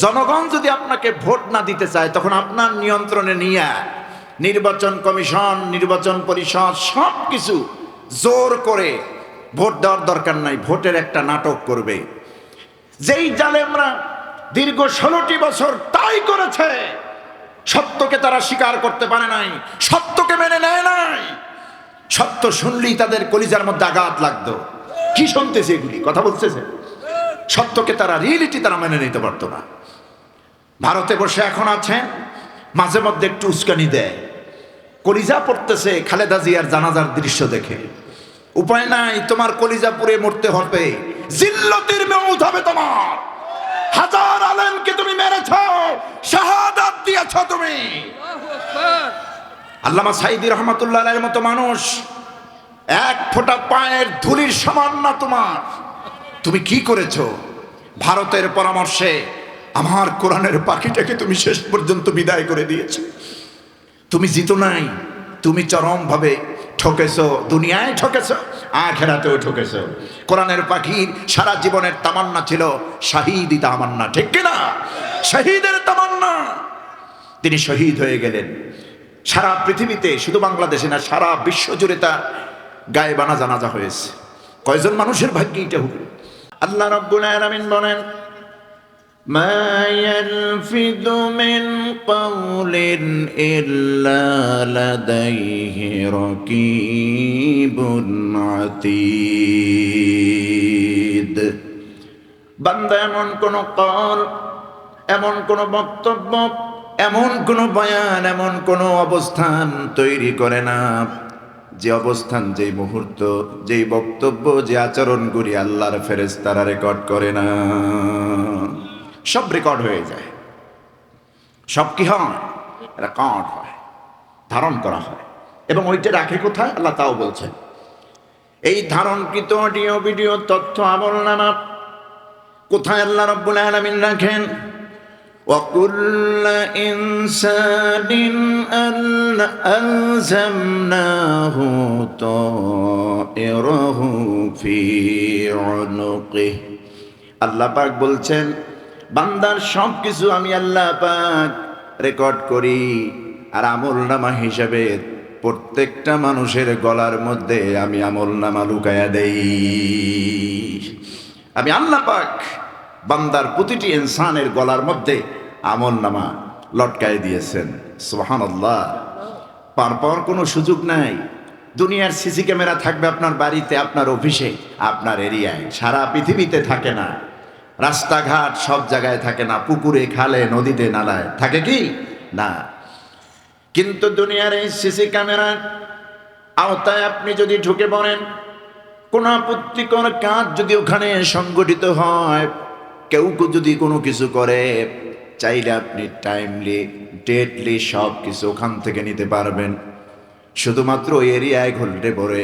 জনগণ যদি আপনাকে ভোট না দিতে চায় তখন আপনার নিয়ন্ত্রণে নিয়ে নির্বাচন কমিশন, নির্বাচন পরিষদ সব কিছু জোর করে ভোট দেওয়ার দরকার নাই, ভোটের একটা নাটক করবে। যেই জালেমরা দীর্ঘ 16টি বছর তাই করেছে, সত্যকে তারা স্বীকার করতে পারে নাই, সত্যকে মেনে নেয় নাই। সত্য শুনলেই তাদের কলিজার মধ্যে আঘাত লাগতো। কি শুনতেছে এগুলি, কথা বলতেছে। সত্যকে তারা, রিয়েলিটি তারা মেনে নিতে পারতো না। ভারতে বসে এখন আছেন, মাঝে মধ্যে একটু উস্কানি দেয়, কলিজা পড়তেছে খালেদা জিয়ার জানাজার দৃশ্য দেখে। উপায় নাই, তোমার কলিজা পুড়ে মরতে হবে, জিল্লতির মউত হবে তোমার। হাজার আলেমকে তুমি মেরেছ, শাহাদাত দিয়েছ তুমি। আল্লামা সাঈদী রহমাতুল্লাহ আলাইহির মতো মানুষ এক ফোঁটা পায়ের ধুলির সমান না তোমার। তুমি কি করেছো? ভারতের পরামর্শে আমার কোরআনের পাখিটাকে তুমি শেষ পর্যন্ত বিদায় করে দিয়েছো। তুমি জিতো নাই, তুমি চরমভাবে ঠকেছো, দুনিয়ায় ঠকেছো, আখিরাতেও ঠকেছো। কোরআনের পাখির সারা জীবনের তামান্না ছিল শাহীদি তামান্না, ঠিক কিনা? শহীদের তামান্না। তিনি শহীদ হয়ে গেলেন। সারা পৃথিবীতে, শুধু বাংলাদেশে না, সারা বিশ্ব জুড়ে তার গায়েবানা জানাজা হয়েছে। কয়জন মানুষের ভাগ্যে এটা হবে? আল্লাহ রাব্বুল আলামিন বলেন, মা ইয়ালফিযু মিন কাওলিন ইল্লা লাদাইহি রাকীবুন আতীদ। বান্দা এমন কোন কওল, এমন কোন বক্তব্য, এমন কোন বয়ান, এমন কোন অবস্থান তৈরি করে না, যে অবস্থান, যে মুহূর্ত, যে বক্তব্য, যে আচরণগুলি আল্লাহর ফেরেশতারা রেকর্ড করে না। সব রেকর্ড হয়ে যায়। সব কি হয়? রেকর্ড হয়, ধারণ করা হয়। এবং ওইটা রাখে কোথায়? আল্লাহ তাও বলছেন। এই ধারণকৃত অডিও ভিডিও তথ্য আমলনামা কোথায় আল্লাহ রাব্বুল আলামিন রাখেন? وَكُلَّ إِنسَانٍ أَلْزَمْنَاهُ طَائِرَهُ فِي عُنُقِهِ। আল্লাহ পাক বলছেন, বান্দার সব কিছু আমি আল্লাহ পাক রেকর্ড করি, আর আমলনামা হিসাবে প্রত্যেকটা মানুষের গলার মধ্যে আমি আমলনামা লুকায়া দেই। আমি আল্লাহ পাক বান্দার প্রতিটি ইনসানের গলার মধ্যে আমলনামা লটকায় দিয়েছেন। সুবহানাল্লাহ। পার পাওয়ার কোনো সুযোগ নাই। দুনিয়ার সিসি ক্যামেরা থাকবে আপনার বাড়িতে, আপনার অফিসে, আপনার এরিয়ায়, সারা পৃথিবীতে থাকে না। রাস্তাঘাট সব জায়গায় থাকে না, পুকুরে, খালে, নদীতে, নালায় থাকে কি না। কিন্তু দুনিয়ার এই সিসি ক্যামেরার আওতায় আপনি যদি ঢুকে পড়েন, কোন আপত্তিকর কাজ যদি ওখানে সংগঠিত হয়, কেউ যদি কোনো কিছু করে, চাইলে আপনি টাইমলি, ডেটলি সব কিছু ওখান থেকে নিতে পারবেন। শুধুমাত্র ওই এরিয়ায় ঘুরতে পড়ে।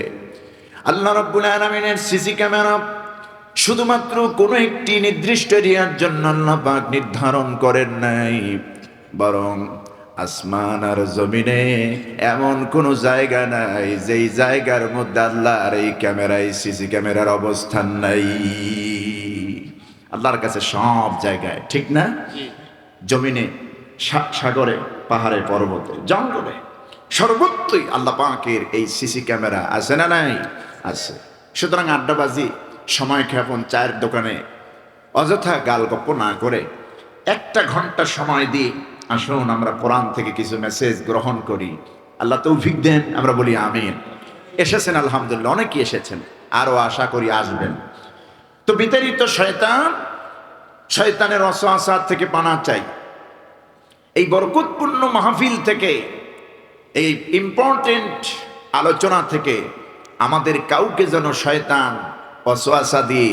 আল্লাহ রাব্বুল আলামিনের সিসি ক্যামেরা শুধুমাত্র কোনো একটি নির্দিষ্ট এরিয়ার জন্য আল্লাহ পাক নির্ধারণ করেন নাই, বরং আসমান আর জমিনে এমন কোনো জায়গা নাই যেই জায়গার মধ্যে আল্লাহর এই ক্যামেরায়, সিসি ক্যামেরার অবস্থান নাই। আল্লাহর কাছে সব জায়গায়, ঠিক না? জমিনে, সাগরে, পাহাড়ে, পর্বতে, জঙ্গলে, সর্বত্রই আল্লাহ পাকের এই সিসি ক্যামেরা আছে না নাই? আছে। সুতরাং আড্ডাবাজি, সময় ক্ষেপণ, চায়ের দোকানে অযথা গালগপ্প না করে 1 ঘন্টা সময় দিয়ে আসুন আমরা কোরআন থেকে কিছু মেসেজ গ্রহণ করি। আল্লাহ তৌফিক দেন, আমরা বলি আমিন। এসেছেন আলহামদুলিল্লাহ, অনেকেই এসেছেন, আরো আশা করি আসবেন। তো বিতাড়িত শয়তান, শয়তানের ওয়াসওয়াসা থেকে পানা চাই। এই বরকতপূর্ণ মাহফিল থেকে, এই ইম্পর্টেন্ট আলোচনা থেকে আমাদের কাউকে যেন শয়তান ওয়াসওয়াসা দিয়ে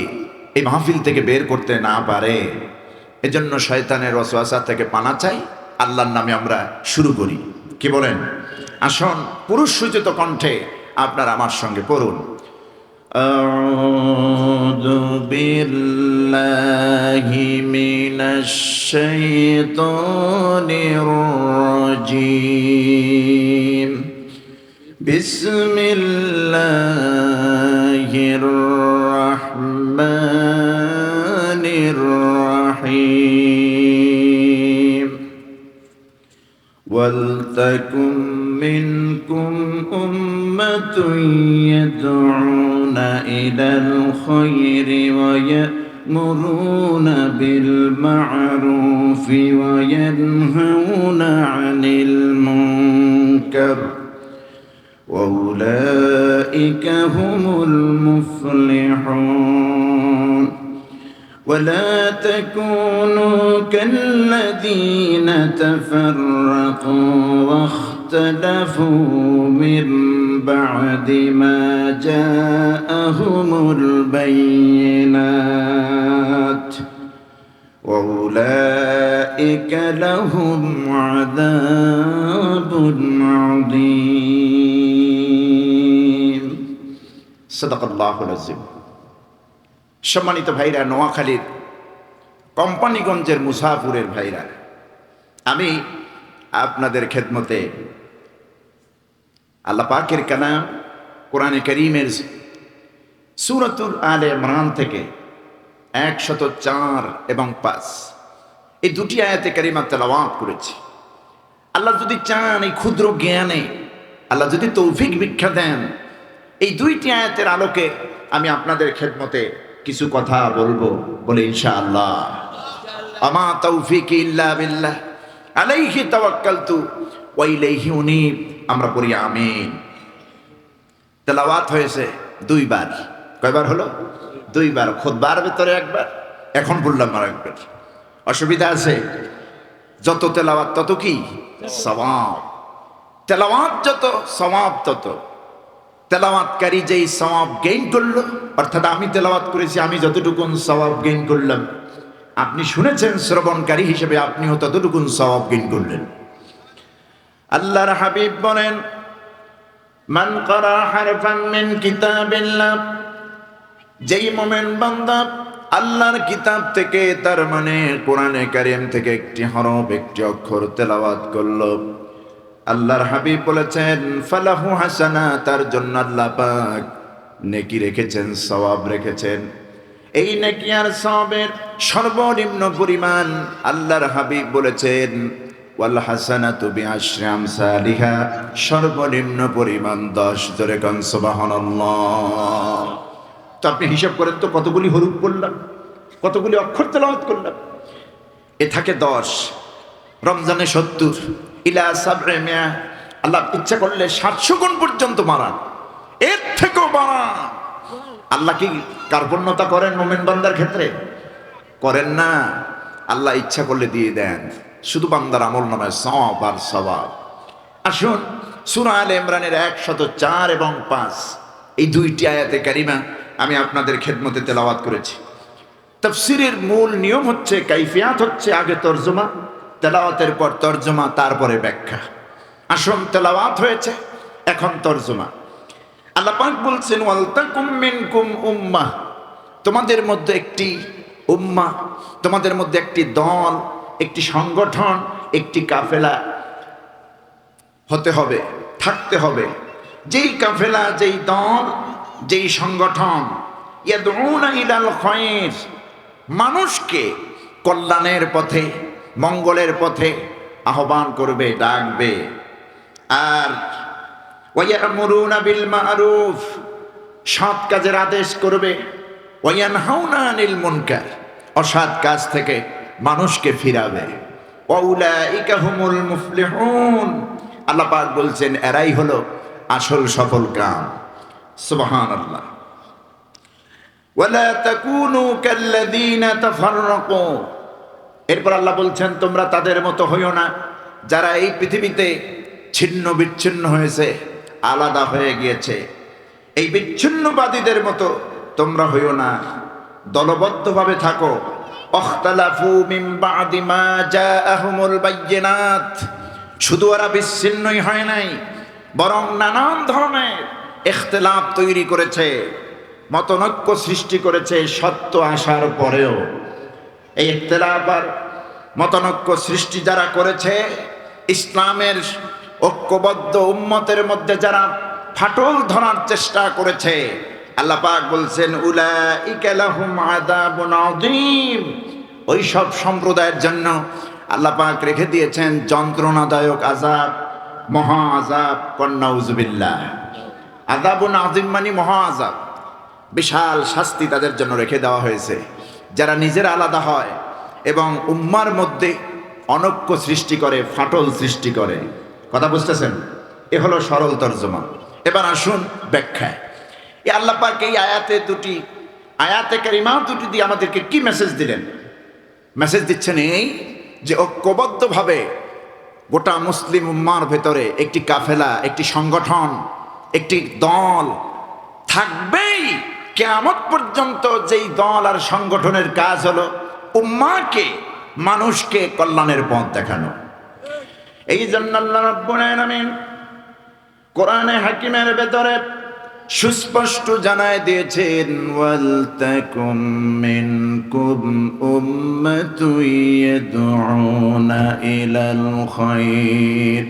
এই মাহফিল থেকে বের করতে না পারে, এজন্য শয়তানের ওয়াসওয়াসা থেকে পানা চাই। আল্লাহর নামে আমরা শুরু করি। কি বলেন? আসুন পুরুষ সূচিত কণ্ঠে আপনারা আমার সঙ্গে পড়ুন। আউযু বিল্লাহি মিনাশ শাইতানির রাজীম। বিসমিল্লাহির রাহমানির রাহিম। ওয়ালতাকুম মিনকুম উম্মাতুন ইয়াদউনা ইলাল খায়রি ওয়া ইয়া'মুরুনা বিল মা'রুফি ওয়া ইয়ানহাউনা 'আনিল মুনকার وأولئك هم المفلحون ولا تكونوا كالذين تفرقوا واختلفوا من بعد ما جاءهم البينات وأولئك لهم عذاب عظيم صدق الله العظيم সম্মানিত ভাইরা, নোয়াখালীর কোম্পানিগঞ্জের মুসাফুরের ভাইরা, আমি আপনাদের খেদমতে আল্লাহ পাকের কালাম কোরআনে কারীমের সূরাতুল আলে ইমরান থেকে 104 এবং 5 এই দুটি আয়াতে কারিমা তেলাওয়াত করেছি। আল্লাহ যদি চান, এই ক্ষুদ্র জ্ঞানে আল্লাহ যদি তৌফিক ভিক্ষা দেন, এই দুইটি আয়াতের আলোকে আমি আপনাদের খেদমতে কিছু কথা বলবো বলে ইনশাআল্লাহ। আমা তৌফিকি ইল্লা বিল্লাহ আলাইহি তাওয়াক্কালতু ওয়া ইলাইহি উনীব। আমরা পড়ি আমিন। তেলাওয়াত হয়েছে দুইবার। কয়বার হলো? দুইবার। খুতবার ভিতরে একবার, এখন বললাম আর একবার। অসুবিধা আছে? যত তেলাওয়াত তত কি সওয়াব। তেলাওয়াত যত সওয়াব তত। তেলাওয়াতকারী যেই সওয়াব গেইন করলো, অর্থাৎ আমি তেলাওয়াত করেছি, আমি যতটুকুন সওয়াব গেইন করলাম, আপনি শুনেছেন শ্রবণকারী হিসেবে আপনিও ততটুকুন সওয়াব গেইন করলেন। আল্লাহর হাবিব বলেন, মান ক্বারা হারফান মিন কিতাবিল্লাহ, যেই মুমিন বান্দা আল্লাহর কিতাব থেকে, তার মানে কোরআনে কারীম থেকে একটি হরফ, একটি অক্ষর তেলাওয়াত করলো, আল্লাহর হাবিব বলেছেন ফালাহু হাসানা, তার জন্য আল্লাহ পাক নেকি রেখেছেন, সওয়াব রেখেছেন। এই নেকি আর সওয়াবের সর্বনিম্ন পরিমাণ আল্লাহর হাবিব বলেছেন ওয়াল হাসানাতু বিআশরি আমসালিহা, সর্বনিম্ন পরিমাণ 10। জোরে কোন সুবহানাল্লাহ। তো আপনি হিসাব করেন তো কতগুলি হরফ পড়লাম, কতগুলি অক্ষর তেলাওয়াত করলাম। এ থাকে 10, রমজানে 70, ইলা সাবরে মিয়া, আল্লাহ ইচ্ছা করলে 700 গুণ পর্যন্ত বাড়ান, এর থেকেও বাড়ান। আল্লাহ কি কার্পণ্যতা করেন মুমিন বান্দার ক্ষেত্রে? করেন না। আল্লাহ ইচ্ছা করলে দিয়ে দেন, শুধু বান্দার আমল নামায় সওয়াব আর সওয়াব। আসুন সূরা আলে ইমরানের 104 এবং 5 এই দুইটি আয়াতে কারিমা আমি আপনাদের খেদমতে তেলাওয়াত করেছি। তাফসীরের মূল নিয়ম হচ্ছে, কাইফিয়াত হচ্ছে আগে তরজমা, তেলাওয়াতের পর তরজমা, তারপরে ব্যাখ্যা। আসুন তেলাওয়াত হয়েছে, এখন তরজমা। আল্লাহ পাক বলছেন ওয়ালতাকুম মিনকুম উম্মাহ, তোমাদের মধ্যে একটি উম্মাহ, তোমাদের মধ্যে একটি দল, একটি সংগঠন, একটি কাফেলা হতে হবে, থাকতে হবে। যেই কাফেলা, যেই দল, যেই সংগঠন ইয়াদউনা ইলাল খায়র, মানুষকে কল্যাণের পথে, মঙ্গলের পথে আহ্বান করবে, ডাকবে। আর ওয়ায়ামুরুনা বিল মারুফ, সৎ কাজের আদেশ করবে। ওয়ায়ানহাউনা আনিল মুনকার, অসৎ কাজ থেকে মানুষকে ফিরাবে। ওয়াউলাইকা হুমুল মুফলিহুন, আল্লাহ পাক বলছেন এরাই হলো আসল সফল কাম। সুবহানাল্লাহ। ওয়ালা তাকুনু কাল্লাযীনা তাফাররাকু, এরপর আল্লাহ বলছেন তোমরা তাদের মতো হইও না যারা এই পৃথিবীতে ছিন্ন বিচ্ছিন্ন হয়েছে, আলাদা হয়ে গিয়েছে। এই বিচ্ছিন্নবাদীদের মতো তোমরা হইও না, দলবদ্ধভাবে থাকো। অখতালাফু মিন বাদি মা জাআহুমুল বায়্যিনাত, শুধু ওরা বিচ্ছিন্নই হয় নাই, বরং নানান ধরনের ইখতিলাফ তৈরি করেছে, মতনৈক্য সৃষ্টি করেছে সত্য আসার পরেও। এই ইখতিলাফ আর মতনৈক্য সৃষ্টি যারা করেছে, ইসলামের ঐক্যবদ্ধ উম্মতের মধ্যে যারা ফাটল ধরার চেষ্টা করেছে, আল্লাহ পাক বলছেন উলাইকা লাহুম আযাবুন আযীম, ওই সব সম্প্রদায়ের জন্য আল্লাহ পাক রেখে দিয়েছেন যন্ত্রণাদায়ক আযাব, মহা আযাব। নাউযুবিল্লাহ। আযাবুন আযীম মানে মহা আযাব, বিশাল শাস্তি তাদের জন্য রেখে দেওয়া হয়েছে যারা নিজেরা আলাদা হয় এবং উম্মার মধ্যে অনৈক্য সৃষ্টি করে, ফাটল সৃষ্টি করে। কথা বুঝতেছেন? এ হলো সরল তর্জমা। এবার আসুন ব্যাখ্যায়। এই আল্লাহ পাক এই আয়াতে কারিমা দুটি দিয়ে আমাদেরকে কি মেসেজ দিলেন? মেসেজ দিচ্ছেন এই যে ঐক্যবদ্ধভাবে গোটা মুসলিম উম্মার ভেতরে একটি কাফেলা, একটি সংগঠন, একটি দল থাকবেই কিয়ামত পর্যন্ত। যেই দল আর সংগঠনের কাজ হলো উম্মাকে, মানুষকে কল্যাণের পথ দেখানো। এই জন্য আল্লাহ রাব্বুল আলামিন কোরআনে হাকিমের ভেতরে সুস্পষ্ট জানায় দিয়েছেন, ওয়াল তাকুম মিনকুম উম্মাতুন ইয়াদউনা ইলাল খায়র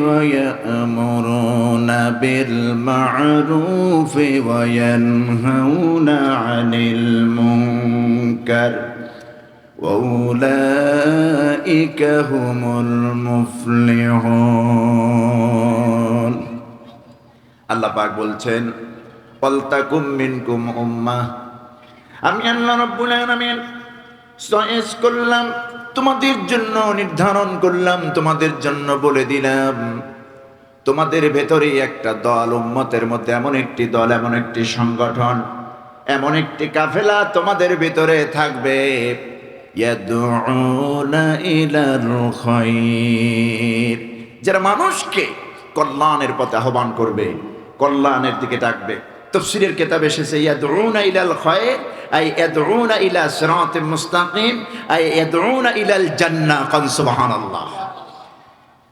ওয়া ইয়া'মুরুনা বিল মা'রুফ ওয়া ইয়ানহাউনা আনিল মুনকার وَأُولَئِكَ هُمُ الْمُفْلِحُونَ। আল্লাহ পাক বলছেন, ওয়ালতাকুম মিনকুম উম্মাহ, আমি আল্লাহ রাব্বুল আলামিন চয়েস করলাম, তোমাদের জন্য নির্ধারণ করলাম, তোমাদের জন্য বলে দিলাম, তোমাদের ভেতরে একটা দল, উম্মতের মধ্যে এমন একটি দল, এমন একটি সংগঠন, এমন একটি কাফেলা তোমাদের ভিতরে থাকবে, ইয়াদউনা ইলাল খায়র, যারা মানুষকে কল্যাণের পথে আহ্বান করবে, কল্যাণের দিকে ডাকবে। তাফসীরের কিতাবে এসেছে ইয়াদউনা ইলাল খায়র আই ইয়াদউনা ইলা সিরাতিল মুস্তাকিম আই ইয়াদউনা ইলাল জান্নাহ। কান সুবহানাল্লাহ।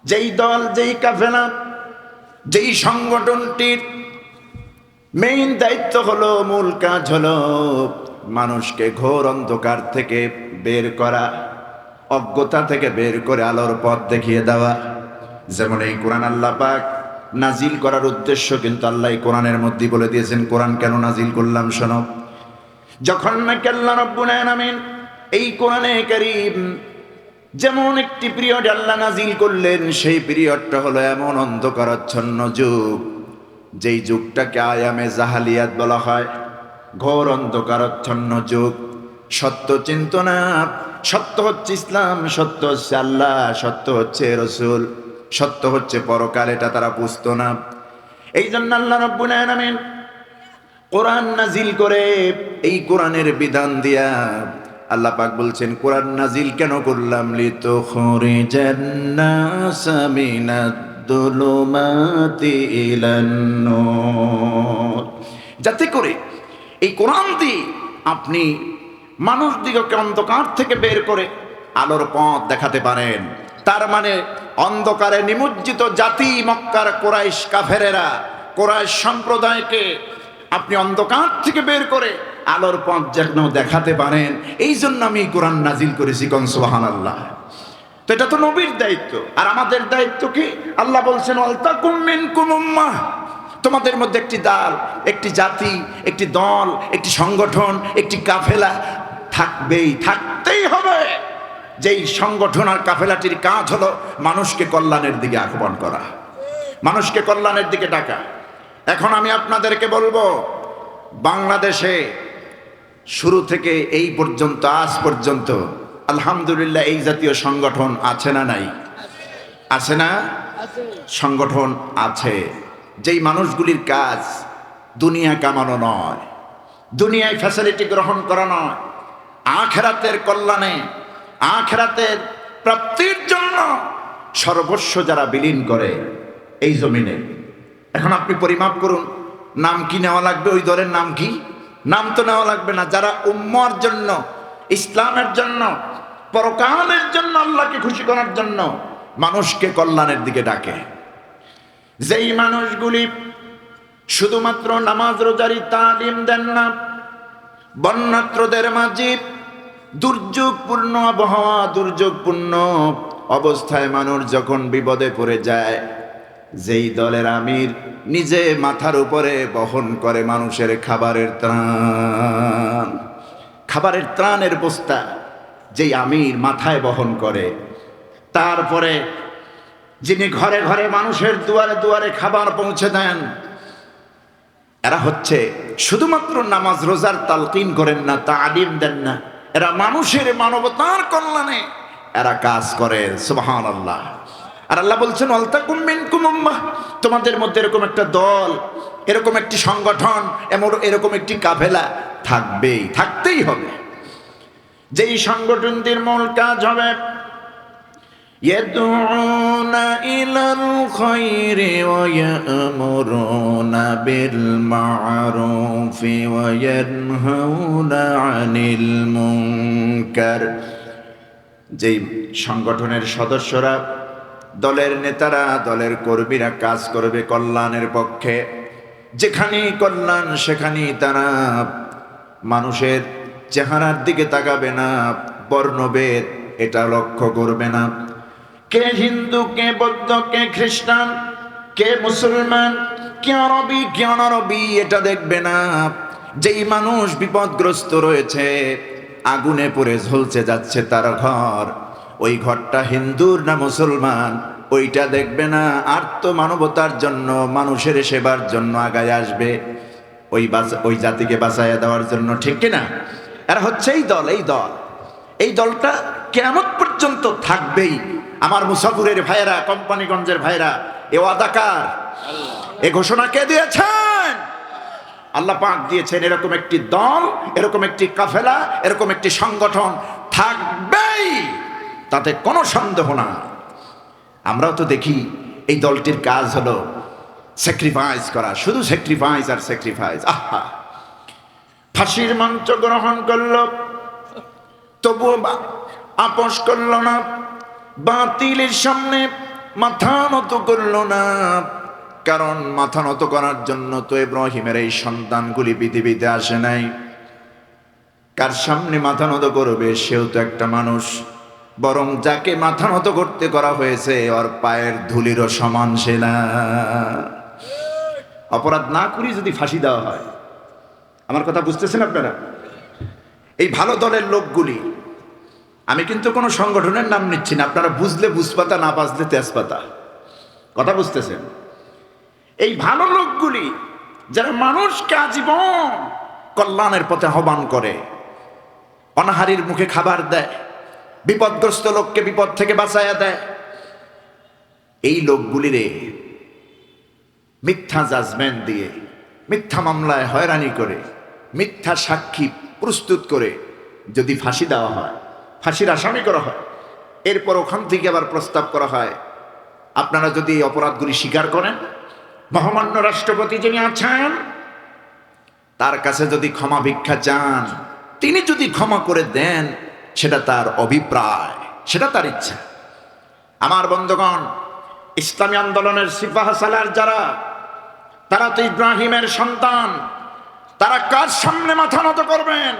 যেই দল, যেই কাফেলা, যেই সংগঠনটির মেইন দায়িত্ব হলো, মূল কাজ হলো মানুষকে ঘোর অন্ধকার থেকে বের করা, অজ্ঞতা থেকে বের করে আলোর পথ দেখিয়ে দেওয়া। যেমন এই কোরআন আল্লাহ পাক নাজিল করার উদ্দেশ্য কিন্তু আল্লাহ এই কোরআনের মধ্যে বলে দিয়েছেন। কোরআন কেন নাজিল করলাম শোনো। যখন নাকি আল্লাহ রাব্বুল আলামিন এই কোরআনে কারীম যেমন একটি পিরিয়ড আল্লাহ নাজিল করলেন, সেই পিরিয়ডটা হলো এমন অন্ধকারাচ্ছন্ন যুগ, যেই যুগটাকে আয়ামে জাহালিয়াত বলা হয়, ঘোর অন্ধকারাচ্ছন্ন যুগ। সত্য চিন্তনা, সত্য হচ্ছে ইসলাম, সত্য হচ্ছে আল্লাহ, সত্য হচ্ছে রসুল, সত্য হচ্ছে পরকাল, এটা তারা বুঝতো না। এই জন্য আল্লাহ রাব্বুল আলামিন কোরআন নাজিল করে, এই কোরআনের বিধান দিয়া আল্লাহ পাক বলছেন, কোরআন নাজিল কেন করলাম? লিতুখরিজান নাসা মিনাদ দুলুমাতি ইলান নূর, যাতে করে এই কোরআন দিয়ে আপনি মানুষ দিগকে অন্ধকার থেকে বের করে আলোর পথ দেখাতে পারেন। তার মানে অন্ধকারে নিমজ্জিত জাতি মক্কার কুরাইশ কাফেরেরা, কুরাইশ সম্প্রদায়কে আপনি অন্ধকার থেকে বের করে আলোর পথ যেন দেখাতে পারেন। এই জন্য আমি কোরআন নাজিল করেছি। কোন সুবহানাল্লাহ। তো এটা তো নবীর দায়িত্ব। আর আমাদের দায়িত্ব কি? আল্লাহ বলছেন, ওয়ালতাকুম মিনকুম উম্মাহ, তোমাদের মধ্যে একটি দল, একটি জাতি, একটি দল, একটি সংগঠন, একটি কাফেলা থাকবেই, থাকতেই হবে। যেই সংগঠন আর কাফেলাটির কাজ হলো মানুষকে কল্যাণের দিকে আহ্বান করা, মানুষকে কল্যাণের দিকে ডাকা। এখন আমি আপনাদেরকে বলবো, বাংলাদেশে শুরু থেকে এই পর্যন্ত, আজ পর্যন্ত আলহামদুলিল্লাহ এই জাতীয় সংগঠন আছে না নাই? আছে না? সংগঠন আছে। যেই মানুষগুলির কাজ দুনিয়া কামানো নয়, দুনিয়ায় ফ্যাসিলিটি গ্রহণ করা নয়, আখিরাতের কল্যাণে, আখিরাতের প্রাপ্তির জন্য সর্বস্ব যারা বিলীন করে এই জমিনে। এখন আপনি পরিমাপ করুন, নাম কি নেওয়া লাগবে? ওই দলের নাম কি? নাম তো নেওয়া লাগবে না। যারা উম্মার জন্য, ইসলামের জন্য, পরকালের জন্য, আল্লাহকে খুশি করার জন্য মানুষকে কল্যাণের দিকে ডাকে, যেই মানুষগুলি শুধুমাত্র নামাজ রোজারি তালিম দেন না, বন্যাত্রদের মাঝে দুর্যোগপূর্ণ আবহাওয়া, দুর্যোগপূর্ণ অবস্থায় মানুষ যখন বিপদে পড়ে যায়, যেই দলের আমির নিজে মাথার উপরে বহন করে মানুষের খাবারের ত্রাণ, খাবারের ত্রাণের বস্তা যেই আমির মাথায় বহন করে, তারপরে যিনি ঘরে ঘরে মানুষের দুয়ারে দুয়ারে খাবার পৌঁছে দেন, এরা হচ্ছে শুধুমাত্র নামাজ রোজার তালকিন করেন না, তালিম দেন না, এরা মানুষের মানবতার কল্যাণে এরা কাজ করে। সুবহানাল্লাহ। আর আল্লাহ বলছেন ওয়ালতাকুম মিনকুম উম্মাহ, তোমাদের মধ্যে এরকম একটা দল, এরকম একটি সংগঠন, এরকম একটি কাফেলা থাকবেই, থাকতেই হবে। যেই সংগঠনটির মূল কাজ হবে ইয়াদউনা ইলাল খায়রি ওয়া ইয়ামুরুনা বিল মা'রুফি ওয়া ইয়ানহাউনা আনিল মুনকার। যেই সংগঠনের সদস্যরা, দলের নেতারা, দলের কর্মীরা কাজ করবে কল্যাণের পক্ষে, যেখানেই কল্যাণ সেখানেই তারা মানুষের চেহারার দিকে তাকাবে না, বর্ণভেদ এটা লক্ষ্য করবে না। কে হিন্দু, কে বৌদ্ধ, কে খ্রিস্টান, কে মুসলমান, কে আরবি, কে অনারবি এটা দেখবে না। যেই মানুষ বিপদগ্রস্ত রয়েছে, আগুনে পড়ে ঝলসে যাচ্ছে তার ঘর, ওই ঘরটা হিন্দুর না মুসলমান ওইটা দেখবে না। আর তো মানবতার জন্য, মানুষের সেবার জন্য আগায় আসবে, ওই জাতিকে বাঁচাইয়া দেওয়ার জন্য, ঠিক কিনা? এরা হচ্ছে এই দলটা কিয়ামত পর্যন্ত থাকবেই। আমার মুসাফিরের ভাইয়েরা, কোম্পানিগঞ্জের ভাইয়েরা, এ ওয়াদাকার, এ ঘোষণা কে দিয়েছেন? আল্লাহ পাক দিয়েছেন। এরকম একটি দল, এরকম একটি কাফেলা, এরকম একটি সংগঠন থাকবেই, তাতে কোনো সন্দেহ না। আমরাও তো দেখি এই দলটির কাজ হলো স্যাক্রিফাইস করা, শুধু স্যাক্রিফাইস আর স্যাক্রিফাইস। আহা, ফাঁসির মঞ্চ গ্রহণ করলো, তবুও আপোষ করলো না, বাতিলের সামনে মাথা নত করলো না। কারণ মাথা নত করার জন্য তো ইব্রাহিমের এই সন্তানগুলি পৃথিবীতে আসে নাই। কার সামনে মাথা নত করবে? সেও তো একটা মানুষ। বরং যাকে মাথা নত করতে করা হয়েছে ওর পায়ের ধুলিরও সমান সে না। অপরাধ না করি যদি ফাঁসি দেওয়া হয়, আমার কথা বুঝতেছেন আপনারা? এই ভালো দলের লোকগুলি, আমি কিন্তু কোনো সংগঠনের নাম নিচ্ছি না, আপনারা বুঝলে বুঝপাতা, না বাজলে তেজপাতা, কথা বুঝতেছেন? এই ভালো লোকগুলি যারা মানুষকে আজীবন কল্যাণের পথে আহ্বান করে, অনাহারীর মুখে খাবার দেয়, বিপদগ্রস্ত লোককে বিপদ থেকে বাঁচাইয়া দেয়, এই লোকগুলিরে মিথ্যা জাজমেন্ট দিয়ে, মিথ্যা মামলায় হয়রানি করে, মিথ্যা সাক্ষী প্রস্তুত করে যদি ফাঁসি দেওয়া হয়, ফাঁসির আসামি করা হয়, এরপর ওখান থেকে আবার প্রস্তাব করা হয় আপনারা যদি এই অপরাধগুলি স্বীকার করেন, মহামান্য রাষ্ট্রপতি যিনি আছেন তার কাছে যদি ক্ষমা ভিক্ষা চান, তিনি যদি ক্ষমা করে দেন, সেটা তার অভিপ্রায়, সেটা তার ইচ্ছা। আমার বন্ধুগণ, ইসলামী আন্দোলনের সিপাহ সালার যারা, তারা তো ইব্রাহিমের সন্তান, তারা কার সামনে মাথা নত করবেন?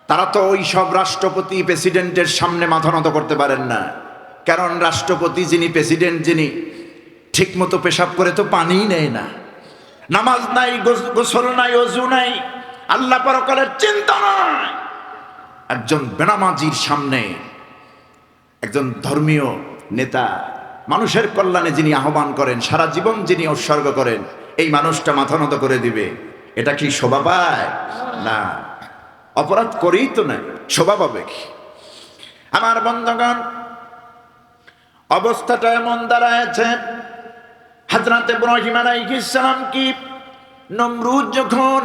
তারা তো ওই সব রাষ্ট্রপতি, প্রেসিডেন্টের সামনে মাথা নত করতে পারেন না। কারণ রাষ্ট্রপতি যিনি, প্রেসিডেন্ট যিনি, ঠিক মতো পেশাব করে তো পানিই নেয় না, নামাজ নাই, গোসল নাই, অজু নাই, আল্লাহ পরকালের চিন্তা নাই। একজন বেনামাজির সামনে একজন ধর্মীয় নেতা, মানুষের কল্যাণে যিনি আহ্বান করেন, সারা জীবন যিনি উৎসর্গ করেন, এই মানুষটা মাথা নত করে দিবে? এটা কি শোভা পায়? না, অপরাধ করেই তো নাই, শোভা পাবে কি? আমার বন্ধুগণ, অবস্থাটা এমন দাঁড়ায়ছে, হযরত ইব্রাহিম আলাইহিস সালাম কি নমরুদ যখন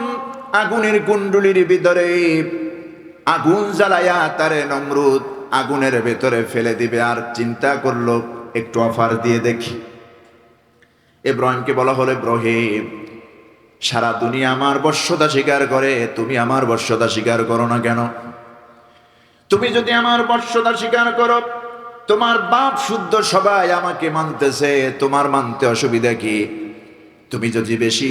আগুনের কুণ্ডলীর ভিতরে আগুন জ্বালায়া তারে নমরুদ আগুনের ভেতরে ফেলে দিবে, আর চিন্তা করলো একটু অফার দিয়ে দেখি। ইব্রাহিমকে বলা হলো, ইব্রাহিম, সারা দুনিয়া আমার বশ্যতা স্বীকার করে, তুমি আমার বশ্যতা স্বীকার করো না কেন? তুমি যদি আমার বশ্যতা স্বীকার করো, তোমার বাপ শুদ্ধ সবাই আমাকে মানতেছে, তোমার মানতে অসুবিধা কি? তুমি যদি বেশি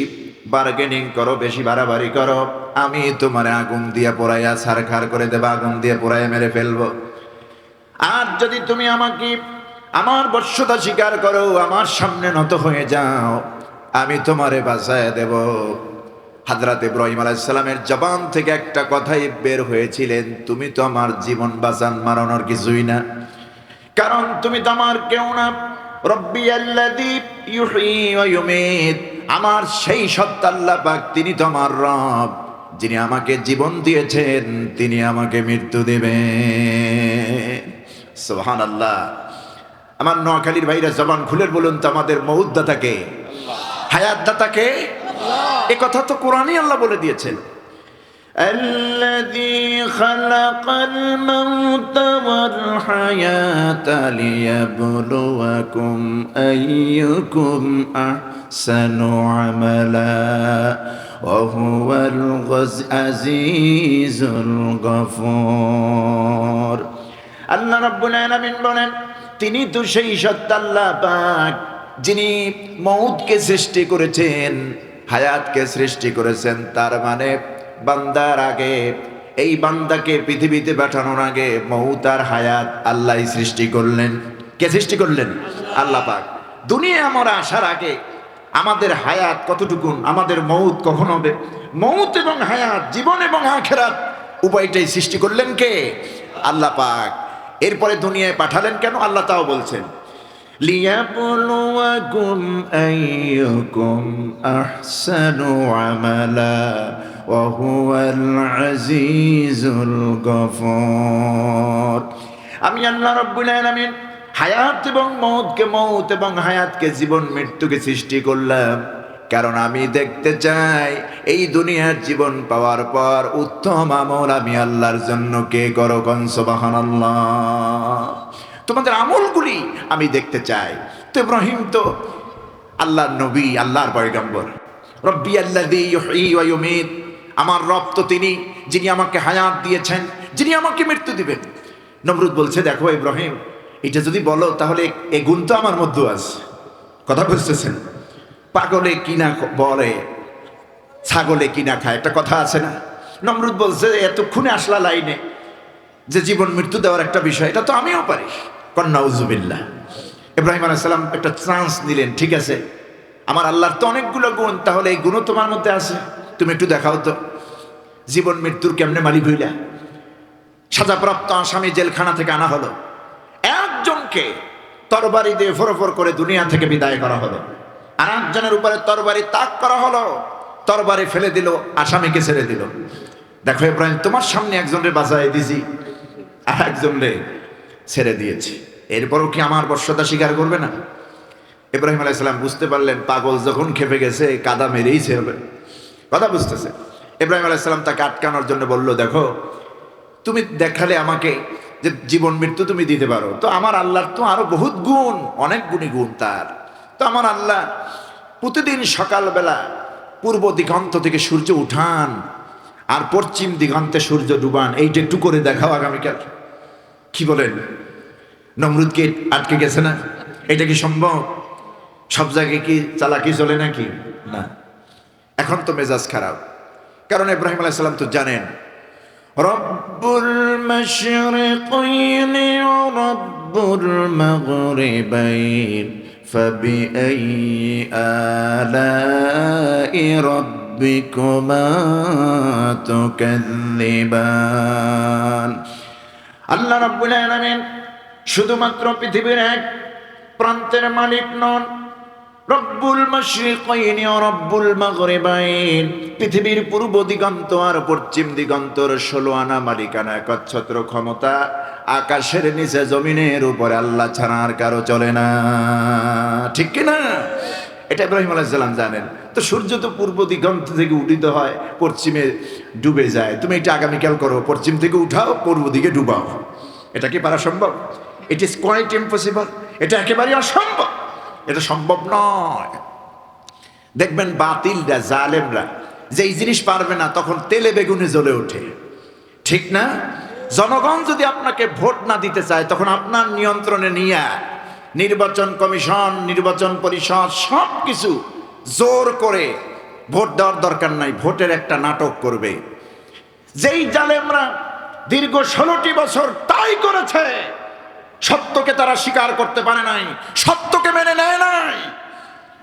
বার্গেনিং করো, বেশি বাড়াবাড়ি করো, আমি তোমার আগুন দিয়ে পোড়াইয়া ছারখার করে দেব, আগুন দিয়ে পোড়াইয়া মেরে ফেলবো। আর যদি তুমি আমাকে আমার বশ্যতা স্বীকার করো, আমার সামনে নত হয়ে যাও, আমি তোমারে বাঁচায় দেব। হযরত ইব্রাহিম আলাইহিস সালামের জবান থেকে একটা কথাই বের হয়েছিলেন, তুমি তো আমার জীবন বাঁচান মারানোর কিছুই না, কারণ তুমি তো আমার কেউ না। রব্বি আল্লাযী ইউহয়ী ওয়া ইউমীত, আমার সেই সত্য আল্লাহ পাক, তিনি তো আমার রব, যিনি আমাকে জীবন দিয়েছেন, তিনি আমাকে মৃত্যু দেবেন। সুবহানাল্লাহ। আমার নোয়াখালীর ভাইরা জবান খুলে বলুন তো, আমাদের মউদ্দাতাকে, হায়াত দাতাকে? এ কথা তো কোরআনই আল্লাহ বলে দিয়েছেন। الذي خلق الموت والحياة ليبلوكم أيكم أحسن عملا وهو العزيز الغفور। আল্লাহ রাব্বুল আলামিন বলেন, তিনি তো সেই সত্য আল্লাহ পাক, যিনি মউতকে সৃষ্টি করেছেন, হায়াতকে সৃষ্টি করেছেন। তার মানে বান্দার আগে, এই বান্দাকে পৃথিবীতে পাঠানোর আগে মউত আর হায়াত আল্লাহই সৃষ্টি করলেন। কে সৃষ্টি করলেন? আল্লাহ পাক। দুনিয়া আমরা আসার আগে আমাদের হায়াত কতটুকুন, আমাদের মউত কখন হবে, মউত এবং হায়াত, জীবন এবং আখিরাত উভয়টাই সৃষ্টি করলেন কে? আল্লাহ পাক। এরপরে দুনিয়ায় পাঠালেন কেন? আল্লাহ তাও বলছেন, লিয়াবলুয়াকুম আইয়ুকুম আহসানু আমালা ওয়া হুয়াল আজিজুল গফুর। আমি আল্লাহ রাব্বুল আলামিন হায়াত এবং মউতকে, মউত এবং হায়াতকে, জীবন মৃত্যুকে সৃষ্টি করলাম, কারণ আমি দেখতে চাই এই দুনিয়ার জীবন পাওয়ার পর উত্তম আমল আমি আল্লাহর জন্য কে করো, কোন সুবহানাল্লাহ। তোমাদের আমলগুলি আমি দেখতে চাই। তো ইব্রাহিম তো আল্লাহর নবী, আল্লাহর পয়গম্বর। রব্বি আল্লাযী ইউহয়ী ওয়া ইউমীত, আমার রব তো তিনি, যিনি আমাকে হায়াত দিয়েছেন, যিনি আমাকে মৃত্যু দিবেন। নমরুদ বলছে, দেখো ইব্রাহিম, এটা যদি বলো তাহলে এ গুণ তো আমার মধ্যে আছে। কথা বুঝতেছেন? পাগলে কিনা বলে, ছাগলে কিনা খায়, একটা কথা আছে না? নমরুদ বলছে, এতক্ষণে আসলা লাইনে যে জীবন মৃত্যু দেওয়ার একটা বিষয়, এটা তো আমিও পারি। নাউজুবিল্লাহ। ইব্রাহিম আলাইহিস সালাম একটা চান্স নিলেন, ঠিক আছে, আমার আল্লাহর তো অনেকগুলো গুণ, তাহলে এই গুণও তোমার মধ্যে আছে, তুমি একটু দেখাও তো জীবন মৃত্যুর কেমনে মালিক হইলা। সাজাপ্রাপ্ত আসামি জেলখানা থেকে আনা হলো, একজনকে তরবারি দিয়ে ফরফর করে দুনিয়া থেকে বিদায় করা হলো, আর একজনের উপরে তরবারি তাক করা হলো, তরবারি ফেলে দিল, আসামিকে ছেড়ে দিল। দেখো ইব্রাহিম, তোমার সামনে একজনের বাঁচাই দিয়েছি, আর একজনরে ছেড়ে দিয়েছি, এরপরও কি আমার বর্ষতা স্বীকার করবে না? ইব্রাহিম আলাইহিস সালাম বুঝতে পারলেন, পাগল যখন খেপে গেছে কাদা মেরেই ছেড়বে। কথা বুঝতেছে? ইব্রাহিম আলাইহিস সালাম তাকে আটকানোর জন্য বলল, দেখো তুমি দেখালে আমাকে যে জীবন মৃত্যু তুমি দিতে পারো, তো আমার আল্লাহর তো আরো বহুত গুণ, অনেক গুণী গুণ তার। তো আমার আল্লাহ প্রতিদিন সকালবেলা পূর্ব দিগন্ত থেকে সূর্য উঠান আর পশ্চিম দিগন্তে সূর্য ডুবান, এইটা একটু করে দেখাও আগামীকাল। কি বলেন? নমরুদকে আটকে গেছে না? এটা কি সম্ভব? সব জায়গায় কি চালাকি চলে নাকি? না। এখন তো মেজাজ খারাপ, কারণ ইব্রাহিম আলাইহিস সালাম তো জানেন, রব্বুল মাশরিকাইনি ওয়া রব্বুল মাগরিবাইন ফাবিআইয়ি আলাই রাব্বিকুমা তুকাযযিবান। আল্লাহ রাব্বুল আলামিন শুধুমাত্র পৃথিবীর এক প্রান্তের মালিক নন, রব্বুল মাশরিকাইনি ওয়া রব্বুল মাগরিবাইন, পৃথিবীর পূর্ব দিগন্ত আর পশ্চিম দিগন্তর 16 আনা মালিকানা, একচ্ছত্র ক্ষমতা, আকাশের নিচে জমিনের উপরে আল্লাহ ছাড়া আর কারো চলে না, ঠিক কি না? এটা ইব্রাহিম আলাইহিস সালাম জানেন। তো সূর্য তো পূর্ব দিগন্ত থেকে উদিত হয়, পশ্চিমে ডুবে যায়। তুমি এটা আগামীকাল করো, পশ্চিম থেকে উঠাও, পূর্ব দিকে ডুবাও। এটা কি পারা সম্ভব? It is quite impossible. এটা একেবারে অসম্ভব, এটা সম্ভব নয়। দেখবেন বাতিলরা, জালেমরা যেই জিনিস পারবে না তখন তেলে বেগুনে জ্বলে ওঠে, ঠিক না? জনগণ যদি আপনাকে ভোট না দিতে চায় তখন আপনার নিয়ন্ত্রণে নিয়ে নির্বাচন কমিশন, নির্বাচন পরিষদ সব কিছু জোর করে ভোট দেওয়ার দরকার নাই, ভোটের একটা নাটক করবে। যেই জালেমরা দীর্ঘ 16টি বছর তাই করেছে, সত্যকে তারা স্বীকার করতে পারে নাই, সত্যকে মেনে নেয় নাই।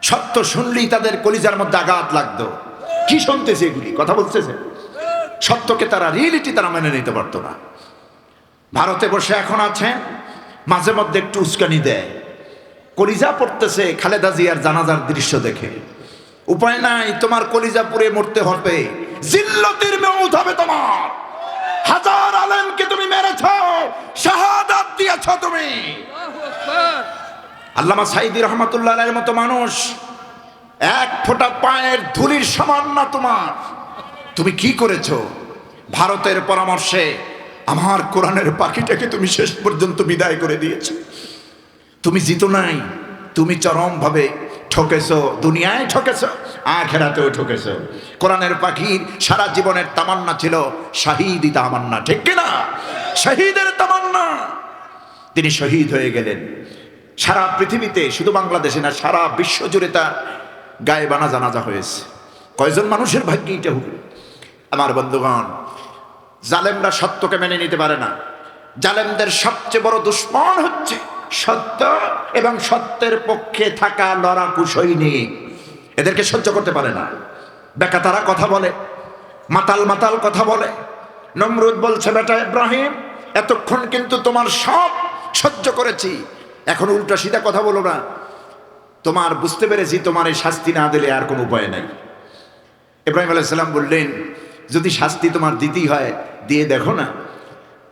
সত্য শুনলেই তাদের কলিজার মধ্যে আঘাত লাগতো। কি শুনতেছে এগুলি, কথা বলতেছে। সত্যকে তারা, রিয়েলিটি তারা মেনে নিতে পারতো না। ভারতে বসে এখন আছেন, মাঝে মধ্যে একটু উস্কানি দেয়, কলিজা পড়তেছে খালেদা জিয়ার জানাজার দৃশ্য দেখে। উপায় নাই, তোমার কলিজা পুড়ে মরতে হবে, জিল্লতির মউত হবে তোমার। হাজার আলেমকে তুমি মেরেছ, শাহাদাত দিয়েছ তুমি। আল্লামা সাঈদী রহমাতুল্লাহ আলাইহির মতো মানুষ, এক ফোঁটা পায়ের ধুলির সমান না তোমার। তুমি কি করেছো? ভারতের পরামর্শে আমার কোরআনের পাখিটাকে তুমি শেষ পর্যন্ত বিদায় করে দিয়েছো। তুমি জিতো নাই, তুমি চরমভাবে ঠকেছো, দুনিয়ায় ঠকেছো, আখিরাতেও ঠকেছো। কোরআনের পাখির সারা জীবনের তামান্না ছিল শাহীদি তামান্না, ঠিক কিনা? শহীদের তামান্না। তিনি শহীদ হয়ে গেলেন। সারা পৃথিবীতে, শুধু বাংলাদেশে না, সারা বিশ্ব জুড়ে তার গায়েবানা জানাজা হয়েছে। কয়জন মানুষের ভাগ্যে এটা হলো? আমার বন্ধুগণ, জালেমরা সত্যকে মেনে নিতে পারে না। জালেমদের সবচেয়ে বড় দুশ্মন হচ্ছে সত্য এবং সত্যের পক্ষে থাকা লড়াকু সৈনিক। এদেরকে সহ্য করতে পারে না। বেকাতারা কথা বলে, মাতাল মাতাল কথা বলে। নমরুদ বলছে, বেটা ইব্রাহিম, এতক্ষণ কিন্তু তোমার সব সহ্য করেছি, এখন উল্টা সিধা কথা বলো না। তোমার বুঝতে পেরেছি, তোমার এই শাস্তি না দিলে আর কোনো উপায় নাই। ইব্রাহিম আলাইহিস সালাম বললেন, যদি শাস্তি তোমার দিতেই হয় দিয়ে দেখো না।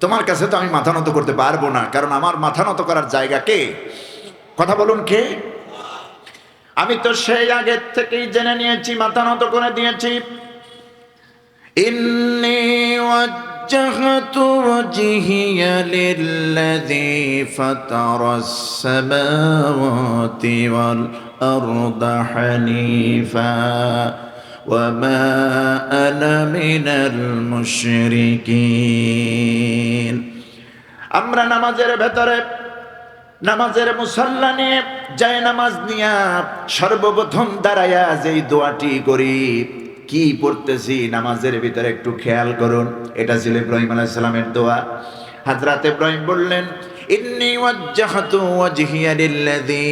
তোমার কাছে তো আমি মাথা নত করতে পারবো না, কারণ আমার মাথা নত করার জায়গা কে? কথা বলুন, কে? আমি তো সেই আগের থেকেই জেনে নিয়েছি, মাথা নত করে দিয়েছি। ইন্নী ওয়াজ্জাহতু ওয়াজহিয়া লিল্লাযী ফাতারাস সামাওয়াতি ওয়াল আরদা হানিফা ওয়ামা আনা মিনাল মুশরিকিন। আমরা নামাজের ভেতরে, নামাজের মুসাল্লা নিয়ে, যায় নামাজ নিয়া সর্বপ্রথম দাঁড়াইয়া যেই দোয়াটি করি, কি পড়তেছি নামাজের ভিতরে একটু খেয়াল করুন। এটা ছিল ইব্রাহিম আলাইহিস সালামের দোয়া। হযরত ইব্রাহিম বললেন, ইন্নী ওয়াজ্জাহতু ওয়াজহিয়া লিল্লাযী,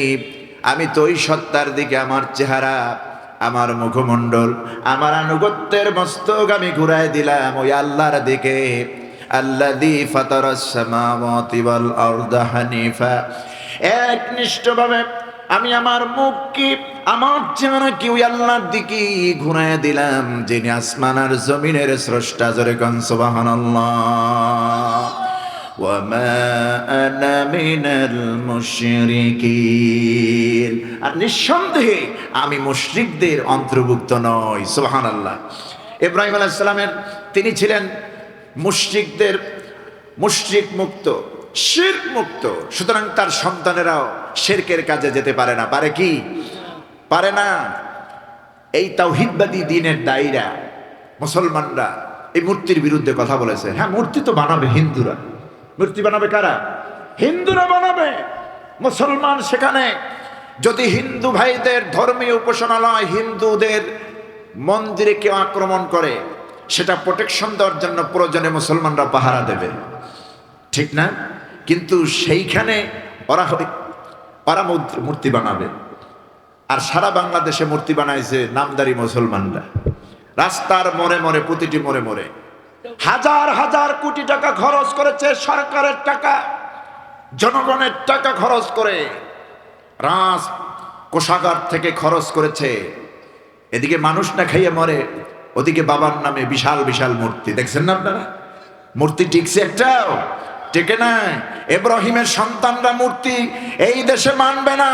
আমি তো ওই সত্তার দিকে আমার চেহারা, আমার মুখমণ্ডল, আমার আনুগত্যের মস্তক আমি ঘুরাই দিলাম ওই আল্লাহর দিকে। আল্লাযী ফাতারাস সামাওয়াতি ওয়াল আরদা হানিফা, একনিষ্ঠভাবে আমি আমার মুখ কি, আমার চেহারা কি ওই আল্লাহর দিকে ঘুরাই দিলাম, যিনি আসমান আর জমিনের স্রষ্টা। জোরে কোন সুবহানাল্লাহ। ওয়ামা আনা মিনাল মুশরিকিন, আর নিঃসন্দেহে আমি মুশরিকদের অন্তর্ভুক্ত নই। সুবহানাল্লাহ। ইব্রাহিম আলাইহিস সালামের, তিনি ছিলেন মুশরিকদের, মুশরিক মুক্ত, শিরক মুক্ত। সুতরাং তার সন্তানেরাও শিরকের কাজে যেতে পারে না। পারে কি? পারে না। এই তাওহীদবাদী দ্বীনের দায়ীরা, মুসলমানরা এই মূর্তির বিরুদ্ধে কথা বলেছে। হ্যাঁ, মূর্তি তো বানাবে হিন্দুরা। মূর্তি বানাবে কারা? হিন্দুরা বানাবে। মুসলমান সেখানে যদি হিন্দু ভাইদের ধর্মীয় উপাসনালয়, হিন্দুদের মন্দিরে কেউ আক্রমণ করে, সেটা প্রোটেকশন দেওয়ার জন্য প্রয়োজনে মুসলমানরা পাহারা দেবে, ঠিক না? কিন্তু সেইখানে ওরা মূর্তি বানাবে। আর সারা বাংলাদেশে মূর্তি বানাইছে নামদারি মুসলমানরা। রাস্তার মোড়ে মোড়ে, প্রতিটি মোড়ে মোড়ে হাজার হাজার কোটি টাকা খরচ করেছে, সরকারের টাকা, জনগণের টাকা খরচ করে, রাজ কোষাগার থেকে খরচ করেছে। এদিকে মানুষ না খাইয়ে মরে, ওদিকে বাবার নামে বিশাল বিশাল মূর্তি। দেখছেন না আপনারা? মূর্তি টিকছে একটাও? টেকে নাই। ইব্রাহিমের সন্তানরা মূর্তি এই দেশে মানবে না।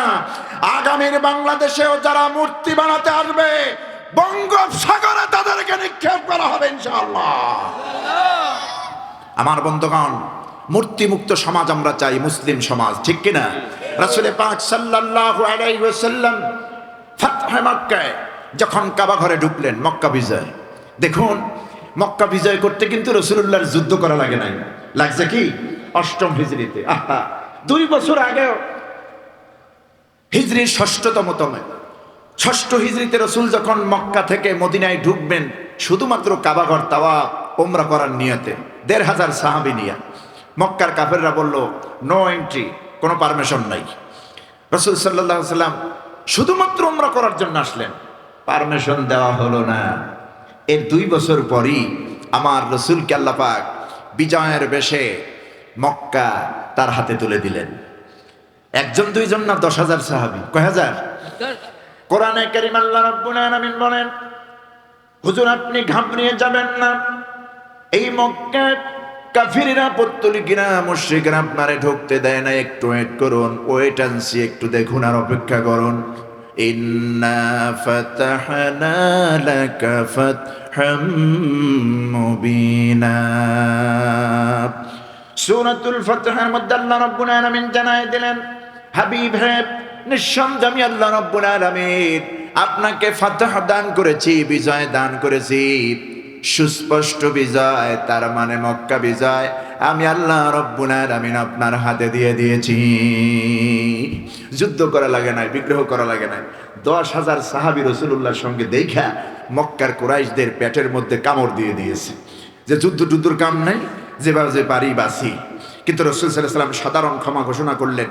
আগামীর বাংলাদেশেও যারা মূর্তি বানাতে আসবে, বঙ্গোপসাগরে তাদেরকে নিক্ষেপ করা হবে ইনশাআল্লাহ। আমার বন্ধুগণ, মূর্তি মুক্ত সমাজ আমরা চাই, মুসলিম সমাজ, ঠিক কিনা? রাসূল পাক সাল্লাল্লাহু আলাইহি ওয়াসাল্লাম ফাতহে মক্কায় যখন কাবা ঘরে ঢুকলেন, মক্কা বিজয়, দেখুন মক্কা বিজয় করতে কিন্তু রাসূলুল্লাহর যুদ্ধ করা লাগে নাই। লাগছে কি? অষ্টম হিজরিতে। আহা, 2 বছর আগেও, হিজরির ষষ্ঠ হিজরিতে রাসূল যখন মক্কা থেকে মদিনায় ঢুকবেন, শুধুমাত্র কাবাঘর তাওয়াফ ওমরা করার নিয়তে 1500 সাহাবী নিয়ে, মক্কার কাফেররা বলল নো এন্ট্রি, কোনো পারমিশন নাই। রাসূল সাল্লাল্লাহু আলাইহি ওয়াসাল্লাম শুধুমাত্র ওমরা করার জন্য আসলেন, পারমিশন দেওয়া হলো না। এর 2 বছর পরই আমার রসুলকে আল্লাহ পাক বিজয়ের বেশে মক্কা তার হাতে তুলে দিলেন। একজন দুইজন না, 10,000 সাহাবী। কয় হাজার? কোরআনে কারীম আল্লাহ রাব্বুল আলামিন বলেন, হুজুর আপনি ঘাবড়িয়ে যাবেন না, এই মক্কায় কাফিররা, পত্তলিকেরা, মুশরিকরা আপনারে ঢুকতে দেয় না। একটু ওয়েট করুন, ওয়েট অ্যান্ড সি, একটু দেখুন আর অপেক্ষা করুন। ইন্না ফাতাহনা লাকা ফাতহাম মুবিনা। সূরাতুল ফাতহের মধ্যে আল্লাহ রাব্বুল আলামিন জানায় দিলেন, হাবিব হে, নিঃসন্দেহে আমি আল্লাহ রাব্বুল আলামিন আপনাকে ফাতহ দান করেছি, বিজয় দান করেছি, সুস্পষ্ট বিজয়। তার মানে মক্কা বিজয় আমি আল্লাহ রাব্বুল আলামিন আপনার হাতে দিয়ে দিয়েছি। যুদ্ধ করা লাগে নাই, বিগ্রহ করা লাগে নাই। 10,000 সাহাবী রাসূলুল্লাহর সঙ্গে দেখা মক্কার কুরাইশদের পেটের মধ্যে কামড় দিয়ে দিয়েছে যে যুদ্ধ কাম নাই, যেভাবে যে পারি বাসি। কিন্তু রাসূল সাল্লাল্লাহু আলাইহি ওয়াসাল্লাম সাধারণ ক্ষমা ঘোষণা করলেন,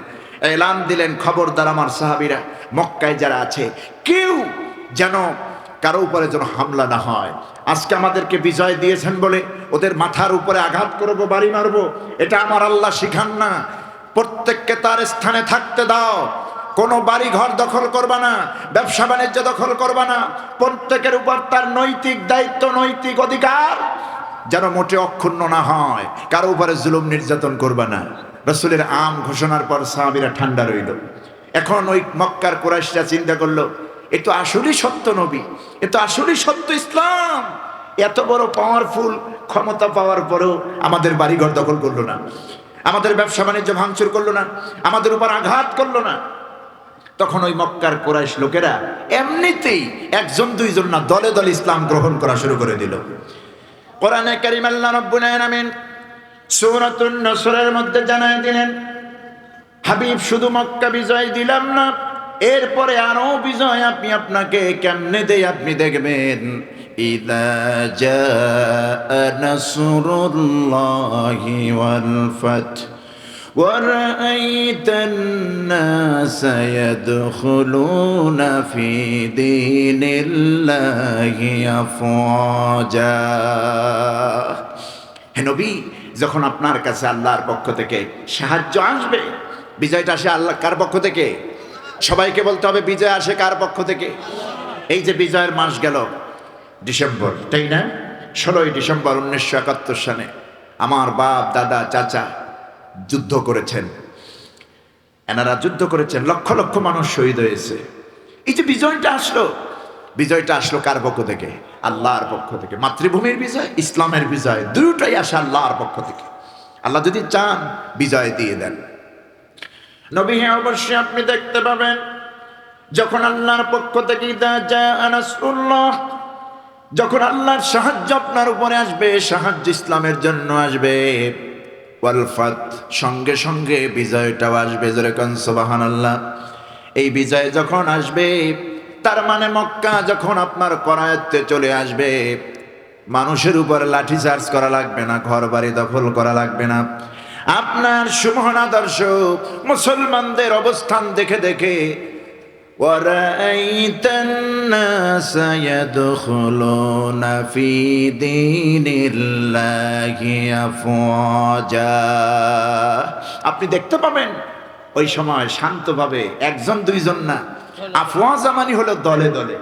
এলান দিলেন, খবরদার আমার সাহাবীরা, মক্কায় যারা আছে কেউ যেন কারো উপরে যেন হামলা না হয়। আজকে আমাদেরকে বিজয় দিয়েছেন বলে ওদের মাথার উপরে আঘাত করবো, বাড়ি মারবো, এটা আমার আল্লাহ শিখান না। প্রত্যেককে তার স্থানে থাকতে দাও, কোনো বাড়ি ঘর দখল করবা না, ব্যবসা বাণিজ্য দখল করবা না। প্রত্যেকের উপর তার নৈতিক দায়িত্ব, নৈতিক অধিকার যেন মোটে অক্ষুণ্ণ না হয়। কারো উপরে জুলুম নির্যাতন করবা না। রাসূলের আম ঘোষণার পর সাহাবীরা ঠান্ডা রইল। এখন ওই মক্কার কুরাইশরা চিন্তা করলো, এ তো আসলেই সত্য নবী, এ তো আসলেই সত্য ইসলাম। এত বড় পাওয়ারফুল ক্ষমতা পাওয়ার পরেও আমাদের বাড়িঘর দখল করলো না, আমাদের ব্যবসা বাণিজ্য ভাঙচুর করলো না, আমাদের উপর আঘাত করলো না। তখন ওই মক্কার কুরাইশ লোকেরা এমনিতেই একজন দুইজন না, দলে দলে ইসলাম গ্রহণ করা শুরু করে দিল। কোরআনে কারীম আল্লাহ রাব্বুল আলামিন সূরাতুন নসরের মধ্যে জানায় দিলেন, হাবিব শুধু মক্কা বিজয় দিলাম না, এরপরে আরো বিজয় আমি আপনাকে কেমনে দেই আপনি দেখবেন। ইযা জাআ নাসরুল্লাহি ওয়াল ফাth ورأيت الناس يدخلون في دين الله أفواجا। হে নবী, যখন আপনার কাছে আল্লাহর পক্ষ থেকে সাহায্য আসবে, বিজয়টা আসে আল্লাহ কার পক্ষ থেকে? সবাইকে বলতে হবে বিজয় আসে কার পক্ষ থেকে? এই যে বিজয়ের মাস গেল ডিসেম্বর, তাই না? 16ই ডিসেম্বর 1971 সালে আমার বাপ, দাদা, চাচা যুদ্ধ করেছেন, এনারা যুদ্ধ করেছেন, লক্ষ লক্ষ মানুষ শহীদ হয়েছে। এই যে বিজয়টা আসলো, বিজয়টা আসলো কার পক্ষ থেকে? আল্লাহর পক্ষ থেকে। মাতৃভূমির বিজয়, ইসলামের বিজয়, দুটোই আসে আল্লাহর পক্ষ থেকে। আল্লাহ যদি চান বিজয় দিয়ে দেন। নবী হ্যাঁ, অবশ্যই আপনি দেখতে পাবেন যখন আল্লাহর পক্ষ থেকে ইযা জাআ নাসরুল্লাহ, যখন আল্লাহর সাহায্য আপনার উপরে আসবে, সাহায্য ইসলামের জন্য আসবে, ওয়াল ফাত, সঙ্গে সঙ্গে বিজয়টাও আসবে। যেরকম সুবহানাল্লাহ। এই বিজয় যখন আসবে, তার মানে মক্কা যখন আপনার করায়ত্তে চলে আসবে, মানুষের উপর লাঠিচার্জ করা লাগবে না, ঘর বাড়ি দখল করা লাগবে না। আপনার সুমহান আদর্শ মুসলমানদের অবস্থান দেখে দেখে وَرَأَيْتَ النَّاسَ يَدْخُلُونَ فِي دِينِ اللَّهِ أَفْوَاجًا। আপনি দেখতে পাবেন ওই সময় শান্তভাবে একজন দুইজন না, আফওয়াজা মানে হলো দলে দলে,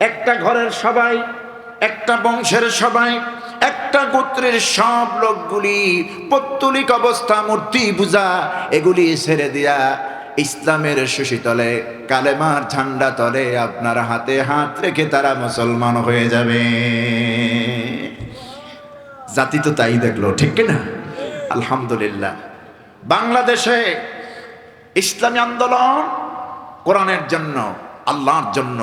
একটা ঘরের সবাই, একটা বংশের সবাই, একটা গোত্রের সব লোকগুলি পৌত্তলিক অবস্থা, মূর্তি পূজা এগুলি ছেড়ে দিয়া ইসলামের সুশীতলে, কালেমার ঝান্ডা তলে আপনার হাতে হাত রেখে তারা মুসলমান হয়ে যাবে। জাতি তো তাই দেখলো, ঠিক কিনা? আলহামদুলিল্লাহ। বাংলাদেশে ইসলামী আন্দোলন কোরআনের জন্য, আল্লাহর জন্য,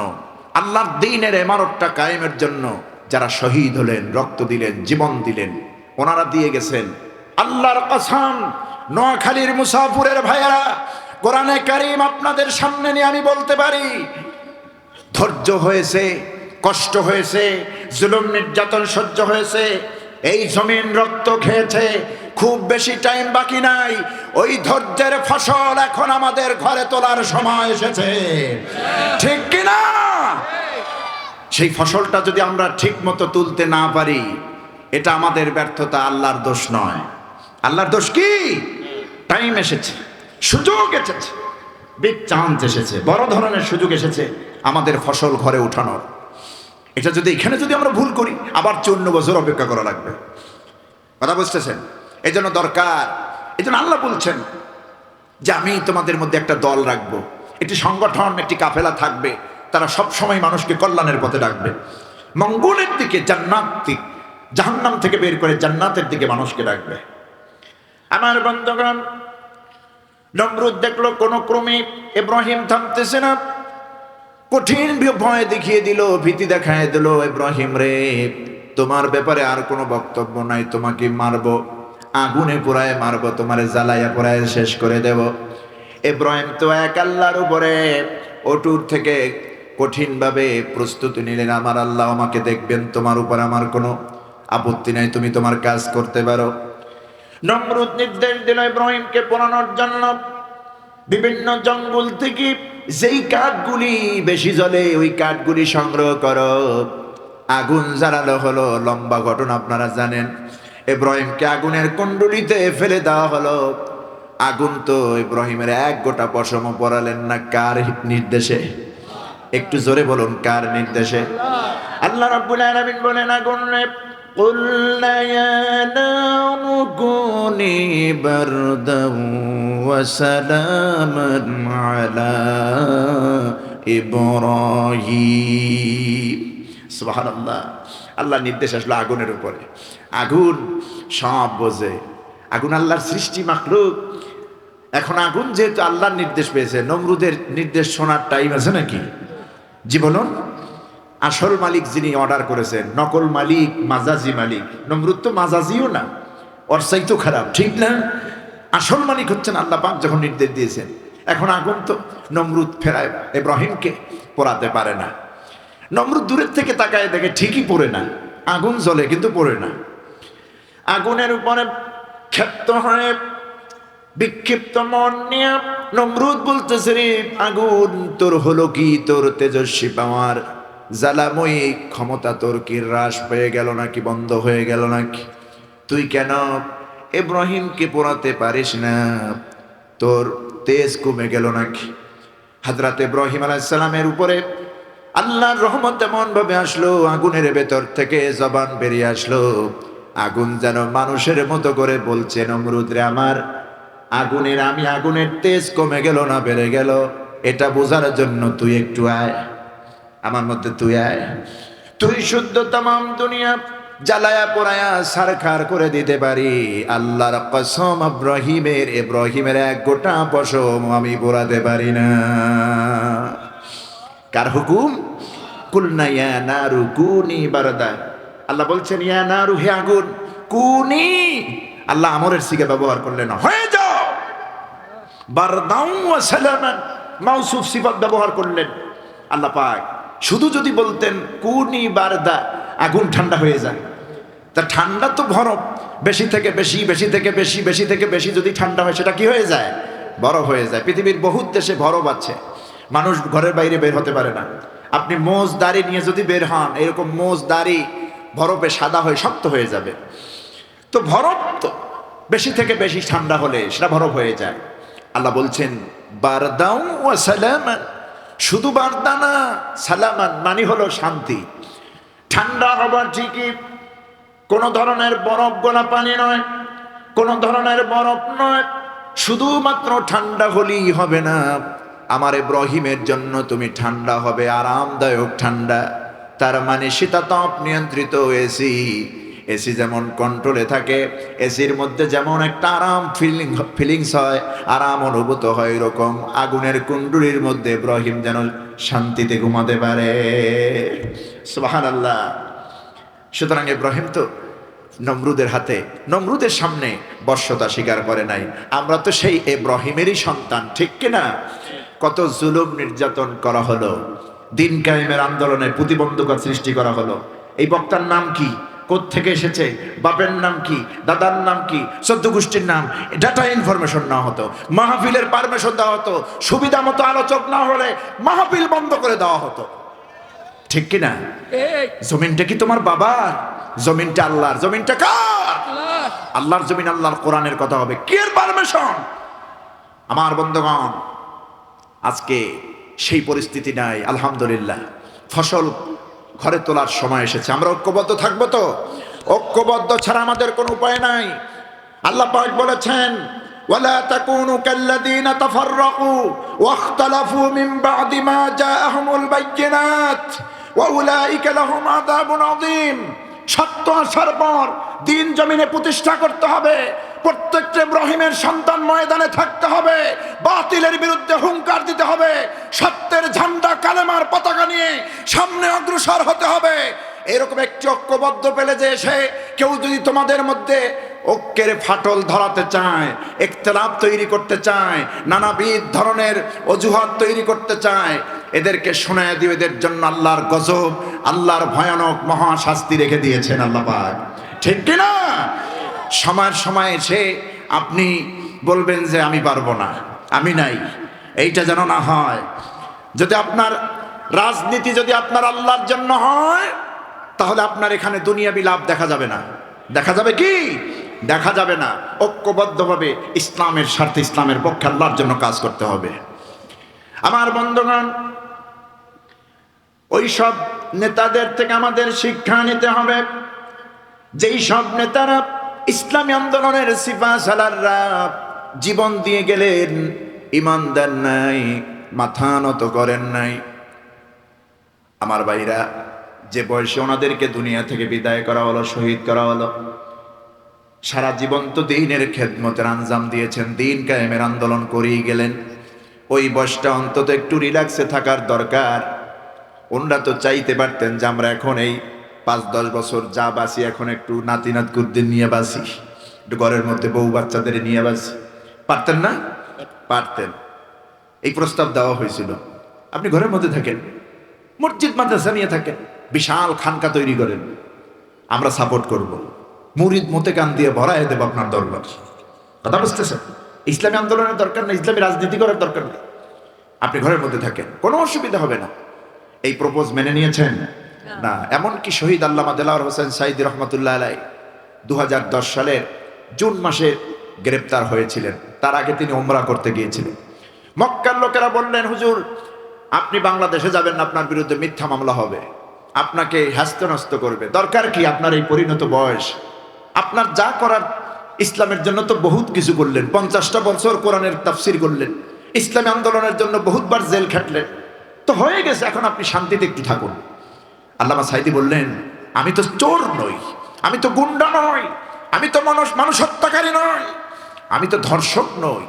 আল্লাহর দ্বীনের ইমারতটা কায়েমের জন্য যারা শহীদ হলেন, রক্ত দিলেন, জীবন দিলেন, ওনারা দিয়ে গেছেন। আল্লাহর কসম, নোয়াখালীর মুসাফুরের ভাইয়েরা, কোরআনে কারীম আপনাদের সামনে নিয়ে আমি বলতে পারি, ধৈর্য হয়েছে, কষ্ট হয়েছে, জুলুম নির্যাতন সহ্য হয়েছে, এই জমিন রক্ত খেয়েছে, খুব বেশি টাইম বাকি নাই। ওই ধৈর্যের ফসল এখন আমাদের ঘরে তোলার সময় এসেছে, ঠিক কিনা? সেই ফসলটা যদি আমরা ঠিক মতো তুলতে না পারি, এটা আমাদের ব্যর্থতা, আল্লাহর দোষ নয়। আল্লাহর দোষ কি? টাইম এসেছে, সুযোগ এসেছে, বিগ চান্স এসেছে, বড় ধরনের সুযোগ এসেছে আমাদের ফসল ঘরে উঠানোর। এটা যদি এখানে যদি আমরা ভুল করি, আবার 54 বছর অপেক্ষা করা লাগবে। কথা বুঝতেছেন? এই জন্য দরকার, এই জন্য আল্লাহ বলছেন যে আমি তোমাদের মধ্যে একটা দল রাখবো, একটি সংগঠন, একটি কাফেলা থাকবে, তারা সব সময় মানুষকে কল্যাণের পথে ডাকবে, মঙ্গলের দিকে, জান্নাত, জাহান্নাম থেকে বের করে জান্নাতের দিকে মানুষকে ডাকবে। আমার বন্ধুগণ, নমরুদ দেখলো কোন ক্রমে ইব্রাহিম থামতেছে না, কঠিন ভয় দেখিয়ে দিল, ভীতি দেখায় দিল, ইব্রাহিম রে তোমার ব্যাপারে আর কোনো বক্তব্য নাই, তোমাকে মারবো, আগুনে পোড়ায় মারবো, তোমারে জ্বালাইয়া পোড়ায় শেষ করে দেব। ইব্রাহিম তো এক আল্লাহর উপরে অটুট থেকে কঠিনভাবে প্রস্তুতি নিলেন, আমার আল্লাহ আমাকে দেখবেন, তোমার উপর আমার কোনো আপত্তি নাই, তুমি তোমার কাজ করতে পারো। নমরুদ নির্দেশ দিল ইব্রাহিমকে পোড়ানোর জন্য, বিভিন্ন জঙ্গল থেকে যেই কাঠগুলি বেশি জ্বলে ওই কাঠগুলি সংগ্রহ করো। আগুন জ্বালানো হলো, লম্বা ঘটনা আপনারা জানেন। ইব্রাহিমকে আগুনের কুণ্ডুলিতে ফেলে দেওয়া হলো। আগুন তো ইব্রাহিমের এক গোটা পশমও পরালেন না। কার নির্দেশে? একটু জোরে বলুন, কার নির্দেশে? আল্লাহ রাব্বুল আলামিন বলেন, আগুনে قُلْنَا يَا نَارُ كُونِي بَرْدًا وَسَلَامًا عَلَى إِبْرَاهِيمَ। সুবহানাল্লাহ। আল্লাহর নির্দেশ আসলো আগুনের উপরে। আগুন সব বোঝে, আগুন আল্লাহর সৃষ্টি মাখলুক। এখন আগুন যেহেতু আল্লাহর নির্দেশ পেয়েছে, নমরুদের নির্দেশ শোনার টাইম আছে নাকি? জি বলুন। আসল মালিক যিনি অর্ডার করেছেন, নকল মালিক, মাজাজি মালিক। নমরুদ তো মাজাজিও না, ওর চাইতো খারাপ, ঠিক না? আসল মালিক হচ্ছেন আল্লাহ পাক। যখন নির্দেশ দিয়েছেন, এখন আগুন তো নমরুদ ফেরায় ইব্রাহিমকে পোড়াতে পারে না। নমরুদ দূরের থেকে তাকায় দেখে ঠিকই পড়ে না, আগুন জ্বলে কিন্তু পড়ে না। আগুনের উপরে ক্ষেপ্ত হয়ে বিক্ষিপ্ত মন নিয়ে নমরুদ বলতেছে, রে আগুন, তোর হলো কি? তোর তেজস্বী পাওয়ার, জ্বালাময়ী ক্ষমতা তোর কি হ্রাস পেয়ে গেল নাকি, বন্ধ হয়ে গেল নাকি? তুই কেন ইব্রাহিমকে পোড়াতে পারিস না? তোর তেজ কমে গেল নাকি? হযরত ইব্রাহিম আলাইহিস সালামের উপরে আল্লাহর রহমত এমন ভাবে আসলো, আগুনের ভেতর থেকে জবান বেরিয়ে আসলো। আগুন যেন মানুষের মতো করে বলছে, নমরুদ রে আমার, আমি আগুনের তেজ কমে গেল না বেড়ে গেল, এটা বোঝার জন্য তুই একটু আয় আমার মধ্যে, তুই আয়। তুই শুদ্ধ তাম দুনিয়া জ্বালায়া পোড়ায়া সারখার করে দিতে পারি। আল্লাহর কসম, ইব্রাহিমের এক গোটা পশম আমি পোড়াতে পারি না। কার হুকুম? কুলনা ইয়া নারু কুনি বারদা। আল্লাহ বলছেন, ইয়া নারু, হে আগুন, কুনি, আল্লাহ আমরের সিগা ব্যবহার করলেন, হয়ে যাও। বারদাউ ওয়া সালামান, মাউসুফ সিফাত ব্যবহার করলেন আল্লাহ পাক। শুধু যদি বলতেন কুনি বারদা, আগুন ঠান্ডা হয়ে যায়। তা ঠান্ডা তো বরফ, বেশি থেকে বেশি, বেশি থেকে বেশি, বেশি থেকে বেশি যদি ঠান্ডা হয়, সেটা কি হয়ে যায়? বরফ হয়ে যায়। পৃথিবীর বহুত দেশে বরফ আছে, মানুষ ঘরের বাইরে বের হতে পারে না। আপনি মোজ দাড়ি নিয়ে যদি বের হন, এরকম মোজ দাড়ি বরফে সাদা হয়ে শক্ত হয়ে যাবে। তো বরফ তো বেশি থেকে বেশি ঠান্ডা হলে সেটা বরফ হয়ে যায়। আল্লাহ বলছেন, বারদাউ ওয়া সালামান, শুধু বারদা না, সালামান মানে হলো শান্তি। ঠান্ডা হবার ঠিকই, কোনো ধরনের বরফ গোলা পানি নয়, কোনো ধরনের বরফ নয়, শুধুমাত্র ঠান্ডা হলেই হবে না। আমার ইব্রাহিমের জন্য তুমি ঠান্ডা হবে, আরামদায়ক ঠান্ডা। তার মানে শীতাতপ নিয়ন্ত্রিত এসি যেমন কন্ট্রোলে থাকে, এসির মধ্যে যেমন একটা আরাম ফিলিংস হয়, আরাম অনুভূত হয়, এরকম আগুনের কুণ্ডুলির মধ্যে ইব্রাহিম যেন শান্তিতে ঘুমাতে পারে। সুবহানাল্লাহ। সুতরাং ইব্রাহিম তো নমরুদের হাতে, নমরুদের সামনে বর্ষতা স্বীকার করে নাই। আমরা তো সেই ইব্রাহিমেরই সন্তান, ঠিক কিনা? কত জুলুম নির্যাতন করা হলো, দিন কায়েমের আন্দোলনে প্রতিবন্ধকতা সৃষ্টি করা হলো। এই বক্তার নাম কি, কোত্থেকে এসেছে, বাপের নাম কি, দাদার নাম কি, চোদ্দ গোষ্ঠীর নাম, ডাটা ইনফরমেশন না হতো, মাহফিলের পারমিশন দেওয়া হতো, সুবিধা মতো আলোচক না হলে মাহফিল বন্ধ করে দেওয়া হতো। ঠিক কিনা? জমিনটা কি তোমার বাবার? জমিনটা আল্লাহর। জমিনটা কার? আল্লাহর জমিন। আল্লাহর কোরআনের কথা হবে, কে পারমিশন? আমার বন্ধুগণ, আজকে সেই পরিস্থিতি নাই। আলহামদুলিল্লাহ, ফসল ঘরে তোলার সময় এসেছে। আমরা ঐক্যবদ্ধ থাকবো তো? ঐক্যবদ্ধ ছাড়া আমাদের কোনো উপায় নাই। আল্লাহ পাক বলেছেন, ওয়ালা তাকুনু কাল্লাযীনা তাফাররাকু ওয়াখতালাফু মিন বা'দি মা জাআহুমুল বায়্যিনাত ওয়া উলাইকা লাহুম আযাবুন আযীম। সত্য আসার পর দিন জমিনে প্রতিষ্ঠা করতে হবে। প্রত্যেকটা ইব্রাহিমের সন্তান ময়দানে থাকতে হবে, বাতিলের বিরুদ্ধে হুঙ্কার দিতে হবে, সত্যের ঝান্ডা কালেমার পতাকা নিয়ে সামনে অগ্রসর হতে হবে। এরকম একটি ঐক্যবদ্ধ পেলে যে এসে কেউ যদি তোমাদের মধ্যে ঐক্যের ফাটল ধরাতে চায়, ইখতিলাফ তৈরি করতে চায়, নানাবিধ ধরনের অজুহাত তৈরি করতে চায়, এদেরকে শোনায় দিও এদের জন্য আল্লাহর গজব, আল্লাহর ভয়ানক মহাশাস্তি রেখে দিয়েছেন আল্লাহ পাক। ঠিক কিনা? সময়ের সময় এসে আপনি বলবেন যে আমি পারবো না, আমি নাই, এইটা যেন না হয়। যদি আপনার রাজনীতি যদি আপনার আল্লাহর জন্য হয়, তাহলে আপনার এখানে দুনিয়াবি লাভ দেখা যাবে না। দেখা যাবে কি? দেখা যাবে না। ঐক্যবদ্ধভাবে ইসলামের স্বার্থে, ইসলামের পক্ষে আল্লাহর জন্য কাজ করতে হবে। আমার বন্ধুগণ, ওই সব নেতাদের থেকে আমাদের শিক্ষা নিতে হবে যেই সব নেতারা ইসলামী আন্দোলনের সিপাহসালাররা জীবন দিয়ে গেলেন, ঈমান দেন নাই, মাথা নত করেন নাই। আমার ভাইরা, যে বয়সে ওনাদেরকে দুনিয়া থেকে বিদায় করা হলো, শহীদ করা হলো, সারা জীবন তো দ্বীনের খেদমতের আঞ্জাম দিয়েছেন, দ্বীন কায়েমের আন্দোলন করেই গেলেন। ওই বয়সটা অন্তত একটু রিল্যাক্সে থাকার দরকার। ওনারা তো চাইতে পারতেন যে আমরা এখন এই 5-10 বছর যা বাঁচি, এখন একটু নাতি নাতকুদের নিয়ে বাঁচি, একটু ঘরের মধ্যে বউ বাচ্চাদের নিয়ে বাঁচি। পারতেন না? পারতেন। এই প্রস্তাব দেওয়া হয়েছিল, আপনি ঘরের মধ্যে থাকেন, মসজিদ মাদ্রাসা নিয়ে থাকেন, বিশাল খানকা তৈরি করেন, আমরা সাপোর্ট করব, মুরিদ মতে কান দিয়ে ভরায় দেব আপনার দরবার। কথা বুঝতেছেন? ইসলামী আন্দোলনের দরকার নেই, ইসলামী রাজনীতি করার দরকার নেই, আপনি ঘরের মধ্যে থাকেন, কোনো অসুবিধা হবে না। এই প্রপোজ মেনে নিয়েছেন না? এমনকি শহীদ আল্লামা দেলাওয়ার হোসেন সাঈদী রহমতুল্লাহ আলাইহি 2010 সালের জুন মাসে গ্রেপ্তার হয়েছিলেন। তার আগে তিনি উমরা করতে গিয়েছিলেন। মক্কার লোকেরা বললেন, হুজুর আপনি বাংলাদেশে যাবেন না, আপনার বিরুদ্ধে মিথ্যা মামলা হবে, আপনাকে হ্যাস্ত করবে। দরকার কি? আপনার এই পরিণত বয়স, আপনার যা করার, ইসলামের জন্য তো বহুত কিছু করলেন, 50টা বছর কোরআনের তাফসির করলেন, ইসলামী আন্দোলনের জন্য বহুতবার জেল খাটলেন, তো হয়ে গেছে, এখন আপনি শান্তিতে একটু থাকুন। আল্লামা সাঈদী বললেন, আমি তো চোর নই, আমি তো গুন্ডা নই, আমি তো মানুষ হত্যাকারী নই, আমি তো ধর্ষক নই।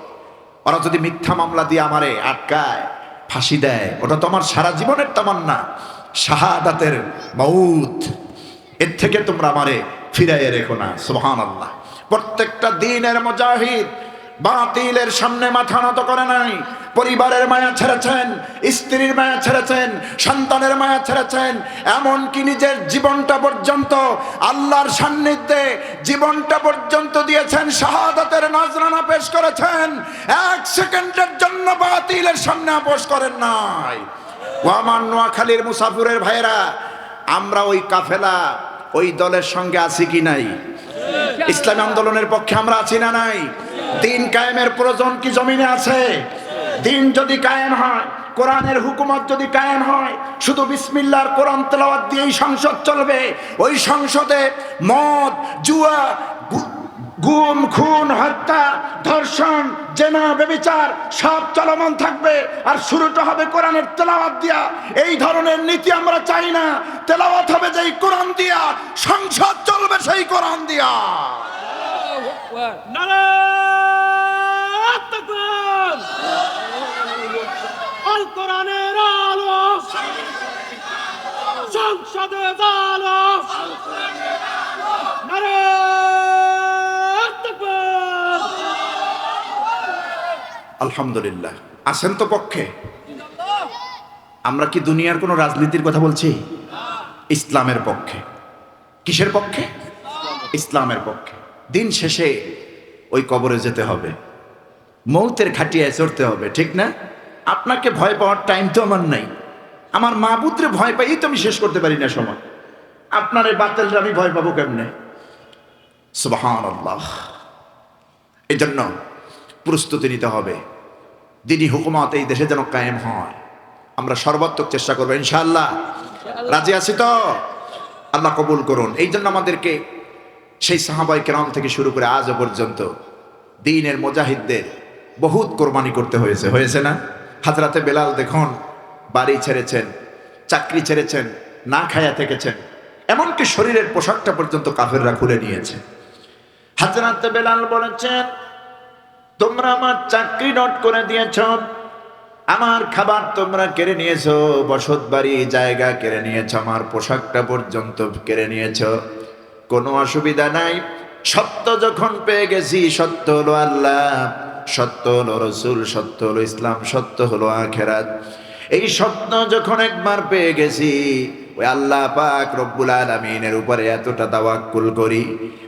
ওরা যদি মিথ্যা মামলা দিয়ে আমারে আটকায়, ফাঁসি দেয়, ওটা তো আমার সারা জীবনের তামান্না, শাহাদাতের মউত, এর থেকে তোমরা আমারে ফিরাইয়ে রেখো না। সুবহানাল্লাহ। প্রত্যেকটা দিনের মুজাহিদ বাতিলের সামনে মাথা নত করে নাই। পরিবারের মায়া ছেড়েছেন, স্ত্রীর মায়া ছেড়েছেন, সন্তানের মায়া ছেড়েছেন, এমনকি নিজের জীবনটা পর্যন্ত আল্লাহর সান্নিধ্যে জীবনটা পর্যন্ত দিয়েছেন, শাহাদাতের নজরানা পেশ করেছেন। 1 সেকেন্ডের জন্য বাতিলের সামনে আপোষ করেন নাই। ও আমার নোয়াখালীর মুসাফিরের ভাইয়েরা, আমরা ওই কাফেলা, ওই দলের সঙ্গে আছি কি নাই? ইসলামী আন্দোলনের পক্ষে আমরা আছি না নাই? দিন কায়েমের প্রয়োজন কি জমিনে আছে? দিন যদি কায়েম হয়, কোরআনের হুকুমত যদি কায়েম হয়, শুধু বিসমিল্লাহর কোরআন তেলাওয়াত দিয়েই সংসদ চলবে। ওই সংসদে মদ, জুয়া, গুম, খুন, হত্যা, ধর্ষণ, জেনা, ব্যভিচার সব চলমান থাকবে, আর শুরুটা হবে কোরআনের তেলাওয়াত দিয়া। এই ধরনের নীতি আমরা চাই না। তেলাওয়াত হবে যেই কোরআন দিয়া, সংসদ চলবে সেই কোরআন দিয়া। নারায়ে তাকবীর, আল কোরআনের আলো সংসদে আলো, নারায়ে তাকবীর। আলহামদুলিল্লাহ। আছেন তো পক্ষে? আমরা কি দুনিয়ার কোনো রাজনীতির কথা বলছি? ইসলামের পক্ষে। কিসের পক্ষে? ইসলামের পক্ষে। দিন শেষে ওই কবরে যেতে হবে, মৌতের খাটিয়ায় চড়তে হবে, ঠিক না? আপনাকে ভয় পাওয়ার টাইম তো আমার নাই। আমার মাবুদরে ভয় পাই তো আমি শেষ করতে পারি না সময়, আপনার এই বাতিলরা আমি ভয় পাবো কেমনে? সুবহানাল্লাহ। এই জন্য প্রস্তুতি নিতে হবে, দিনী হুকুমত এই দেশে যেন কায়েম হয়। আমরা সর্বাত্মক চেষ্টা করবো ইনশাআল্লাহ। রাজি আছি তো? আল্লাহ কবুল করুন। এই জন্য আমাদেরকে সেই সাহাবায়ে কেরাম থেকে শুরু করে আজও পর্যন্ত দ্বীনের মুজাহিদদের বহুত কোরবানি করতে হয়েছে না? হযরতে বেলাল দেখুন, বাড়ি ছেড়েছেন, চাকরি ছেড়েছেন, না খায়া থেকেছেন, এমনকি শরীরের পোশাকটা পর্যন্ত কাফেররা খুলে নিয়েছে। হযরতে বেলাল বলেছেন, তোমরা আমার চাকরি নট করে দিয়েছ, আমার খাবার তোমরা কেড়ে নিয়েছো, বসত বাড়ি জায়গা কেড়ে নিয়েছ, আমার পোশাকটা পর্যন্ত কেড়ে নিয়েছ, কোনো অসুবিধা নাই। সত্য যখন পেয়ে গেছি, সত্য হলো আল্লাহ, সত্য হলো রসুল, সত্য হলো ইসলাম, সত্য হলো আখিরাত, এই সত্য যখন একবার পেয়ে গেছি, ওই আল্লাহ পাক রব্বুল আলামিনের উপরে এতটা তাওয়াক্কুল করি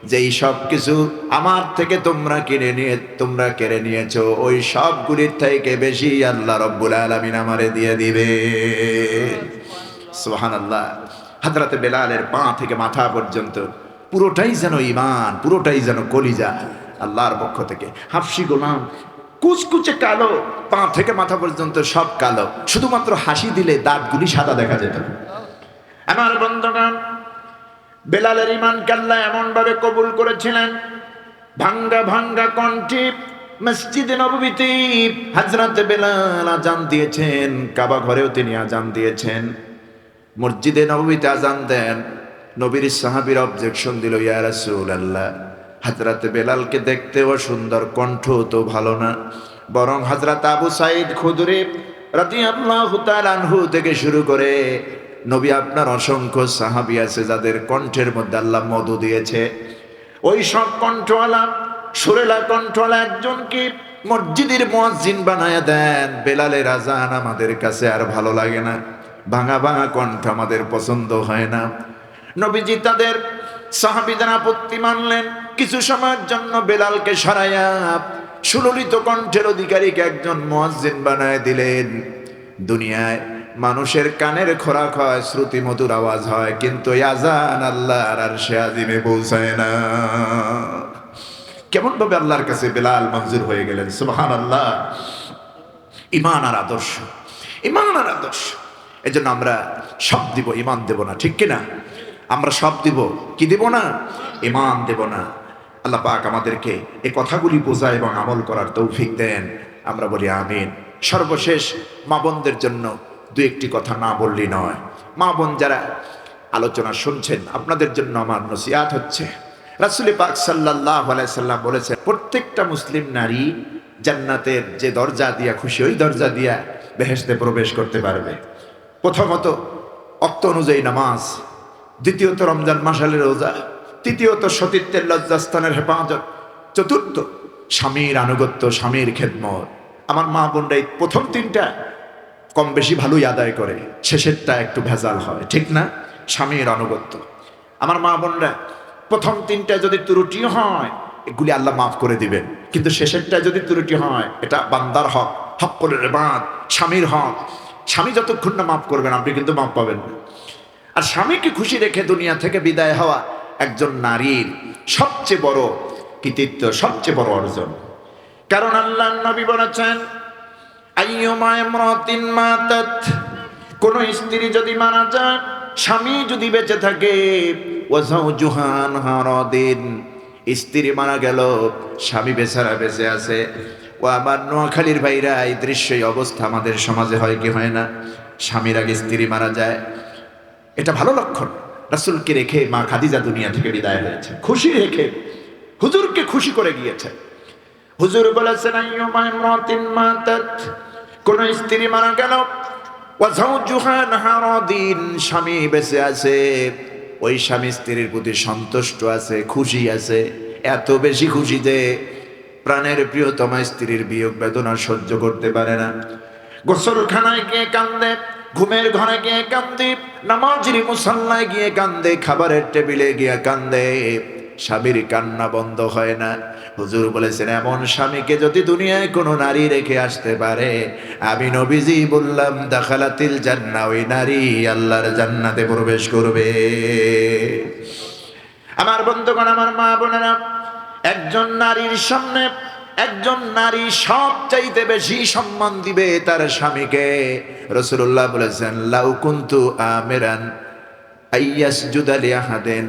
যে এই সব কিছু আমার থেকে তোমরা কেড়ে নিয়েছো, ওই সবগুলির থেকে বেশি আল্লাহ রব্বুল আলামিন আমারে দিয়ে দিবে। সুবহানাল্লাহ। হযরতে বেলালের পা থেকে মাথা পর্যন্ত পুরোটাই যেন ঈমান, পুরোটাই যেন কলিজা, আল্লাহর পক্ষ থেকে। হাফসি গোলাম কুচকুচে কালো, পা থেকে মাথা পর্যন্ত সব কালো, শুধুমাত্র হাসি দিলে দাঁতগুলি সাদা দেখা যেত। আমার বন্ধুগণ, বেলালের ঈমানকে আল্লাহ এমন ভাবে কবুল করেছিলেন, ভাঙ্গা ভাঙ্গা কণ্ঠে মসজিদে নববীতে হযরতে বেলাল আজান দিয়েছেন, কাবা ঘরেও তিনি আজান দিয়েছেন, মসজিদে নববীতে আজান দেন। নবীর সাহাবীর অবজেকশন দিল, ইয়া রাসূলুল্লাহ, হযরতে বেলালকে দেখতেও সুন্দর, কণ্ঠ তো ভালো না, বরং হযরত আবু সাঈদ খুদরি রাদিয়াল্লাহু তাআলা আনহু থেকে শুরু করে নবী আপনার অসংখ্য সাহাবী আছে যাদের কণ্ঠের মধ্যে আল্লাহ মধু দিয়েছে, ওই সব কণ্ঠওয়ালা সুরেলা কণ্ঠওয়ালা একজনকে মসজিদের মুয়াজ্জিন বানায়া দেন। বেলালের আজান আমাদের কাছে আর ভালো লাগে না, ভাঙা ভাঙা কণ্ঠ আমাদের পছন্দ হয় না। নবীজি তাদের সাহাবীদের আপত্তি মানলেন, কিছু সময়ের জন্য বেলালকে সরাইয়া সুললিত কণ্ঠের অধিকারীকে একজন মুয়াজ্জিন বানায় দিলেন। দুনিয়ায় মানুষের কানের খোরাক হয়, শ্রুতি মধুর আওয়াজ হয়, কিন্তু এই আজান আল্লাহর আরশে আজিমে পৌঁছায় না। কেমন ভাবে আল্লাহর কাছে বেলাল মঞ্জুর হয়ে গেলেন! সুবহানাল্লাহ। ঈমান আর আদর্শ, ঈমান আর আদর্শ। এজন্য আমরা সব দিব, ঈমান দেব না, ঠিক কিনা? আমরা সব দিব, কি দেব না? ঈমান দেব না। আল্লাহ পাক আমাদেরকে এই কথাগুলি বোঝা এবং আমল করার তৌফিক দেন, আমরা বলি আমিন। সর্বশেষ মা বোনদের জন্য দু একটি কথা না বললেই নয়। মা বোন যারা আলোচনা শুনছেন, আপনাদের জন্য আমার নসিহত হচ্ছে, রাসূল পাক সাল্লাল্লাহু আলাইহি সাল্লাম বলেছেন, প্রত্যেকটা মুসলিম নারী জান্নাতের যে দরজা দিয়া খুশি, ওই দরজা দিয়া বেহেশতে প্রবেশ করতে পারবে। প্রথমত ওয়াক্ত অনুযায়ী নামাজ, দ্বিতীয়ত রমজান মাসালের রোজা, তৃতীয়ত সতীত্বের লজ্জাস্থানের হেফাজত, চতুর্থ স্বামীর আনুগত্য, স্বামীর খেদমত। আমার মা বোনরা এই প্রথম তিনটা কম বেশি ভালোই আদায় করে, শেষেরটা একটু ভেজাল হয়, ঠিক না? স্বামীর আনুগত্য। আমার মা বোনরা প্রথম তিনটা যদি ত্রুটি হয়, এগুলি আল্লাহ মাফ করে দিবেন, কিন্তু শেষেরটা যদি ত্রুটি হয়, এটা বান্দার হক, হক্কুল ইবাদ, স্বামীর হক। স্বামী যতক্ষণ না মাফ করবেন, আপনি কিন্তু মাফ পাবেন না। আর স্বামীকে খুশি রেখে দুনিয়া থেকে বিদায় হওয়া একজন নারীর সবচেয়ে বড় কৃতিত্ব, সবচেয়ে বড় অর্জন। কারণ আল্লাহর নবী বলেছেন, আইয়ুমা ইমরাতিন মাতাত, কোন স্ত্রী যদি মারা যায়, স্বামী যদি বেঁচে থাকে, ওয়া যাওজুহা আনহা রাদিন, স্ত্রী মারা গেল, স্বামী বেচারা বেঁচে আছে। ও আমার নোয়াখালীর ভাইরা, এই দৃশ্য, এই অবস্থা আমাদের সমাজে হয় কি হয় না? স্বামীর আগে স্ত্রী মারা যায়, এটা ভালো লক্ষণ। রাসূলকে রেখে মা খাদিজা দুনিয়া থেকে বিদায় হয়েছে, খুশি রেখে হুজুরকে খুশি করে গিয়েছে। হুজুর বলেছেন, আইয়ুমা ইমরাতিন মাতাত, কোন স্ত্রী মারা গেল, ওয়া যাওজুহা আনহা রাদিন, স্বামী বেঁচে আছে, ওই স্বামী স্ত্রীর প্রতি সন্তুষ্ট আছে, খুশি আছে, এত বেশি খুশি যে প্রাণের প্রিয়তমা স্ত্রীর বিয়োগ বেদনা সহ্য করতে পারে না। গোসলখানায় গিয়ে কান্দে, ঘুমের ঘরে গিয়ে কান্দে, নামাজের মুসাল্লায় গিয়ে কান্দে, খাবারের টেবিলে গিয়ে কান্দে, স্বামীর কান্না বন্ধ হয় না। হুজুর বলেছেন এমন স্বামীকে যদি দুনিয়ায় কোনো নারী রেখে আসতে পারে, আমি নবীজি বললাম দাখালাতিল জান্নাহ, ওই নারী আল্লাহর জান্নাতে প্রবেশ করবে। আমার বন্ধুগণ, আমার মা বোনেরা, একজন নারীর সামনে একজন নারী সবচাইতে বেশি সম্মান দিবে তার স্বামীকে। রাসূলুল্লাহ বলেছেন লাউ কুনতু আমিরান আইয়াসজুদা লিআহাদিন,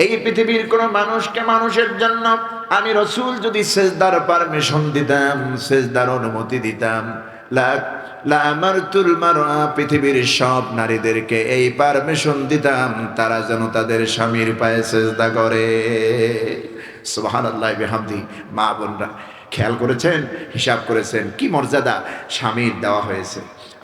এই পৃথিবীর কোন মানুষকে মানুষের জন্য আমি রাসূল যদি সিজদার পারমিশন দিতাম, সিজদার অনুমতি দিতাম, লা আমারতুল মারআ, পৃথিবীর সব নারীদেরকে এই পারমিশন দিতাম তারা যেন তাদের স্বামীর পায়ে সিজদা করে। সুবহানাল্লাহ বিহামদি। মা বোনরা খেয়াল করেছেন, হিসাব করেছেন কি মর্যাদা স্বামীর দেওয়া হয়েছে।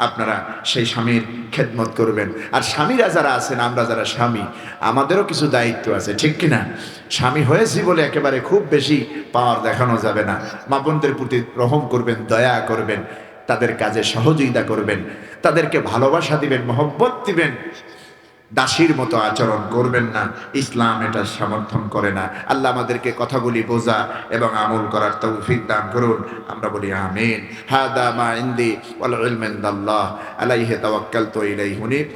আপনারা সেই স্বামীর খেদমত করবেন। আর স্বামীরা যারা আছেন, আমরা যারা স্বামী, আমাদেরও কিছু দায়িত্ব আছে, ঠিক কিনা? স্বামী হয়েছি বলে একেবারে খুব বেশি পাওয়ার দেখানো যাবে না। মা বোনদের প্রতি রহম করবেন, দয়া করবেন, তাদের কাজে সহযোগিতা করবেন, তাদেরকে ভালোবাসা দিবেন, মহব্বত দিবেন। দাসীর মতো আচরণ করবেন না, ইসলাম এটা সমর্থন করে না। আল্লাহ আমাদেরকে কথাগুলি বোঝা এবং আমল করার তৌফিক দান করুন। আমরা বলি আমিন। হাদা মা ইনদি ওয়াল ইলমু ইনদাল্লাহ, আলাইহি তাওয়াক্কালতু ইলাইহি উনীব।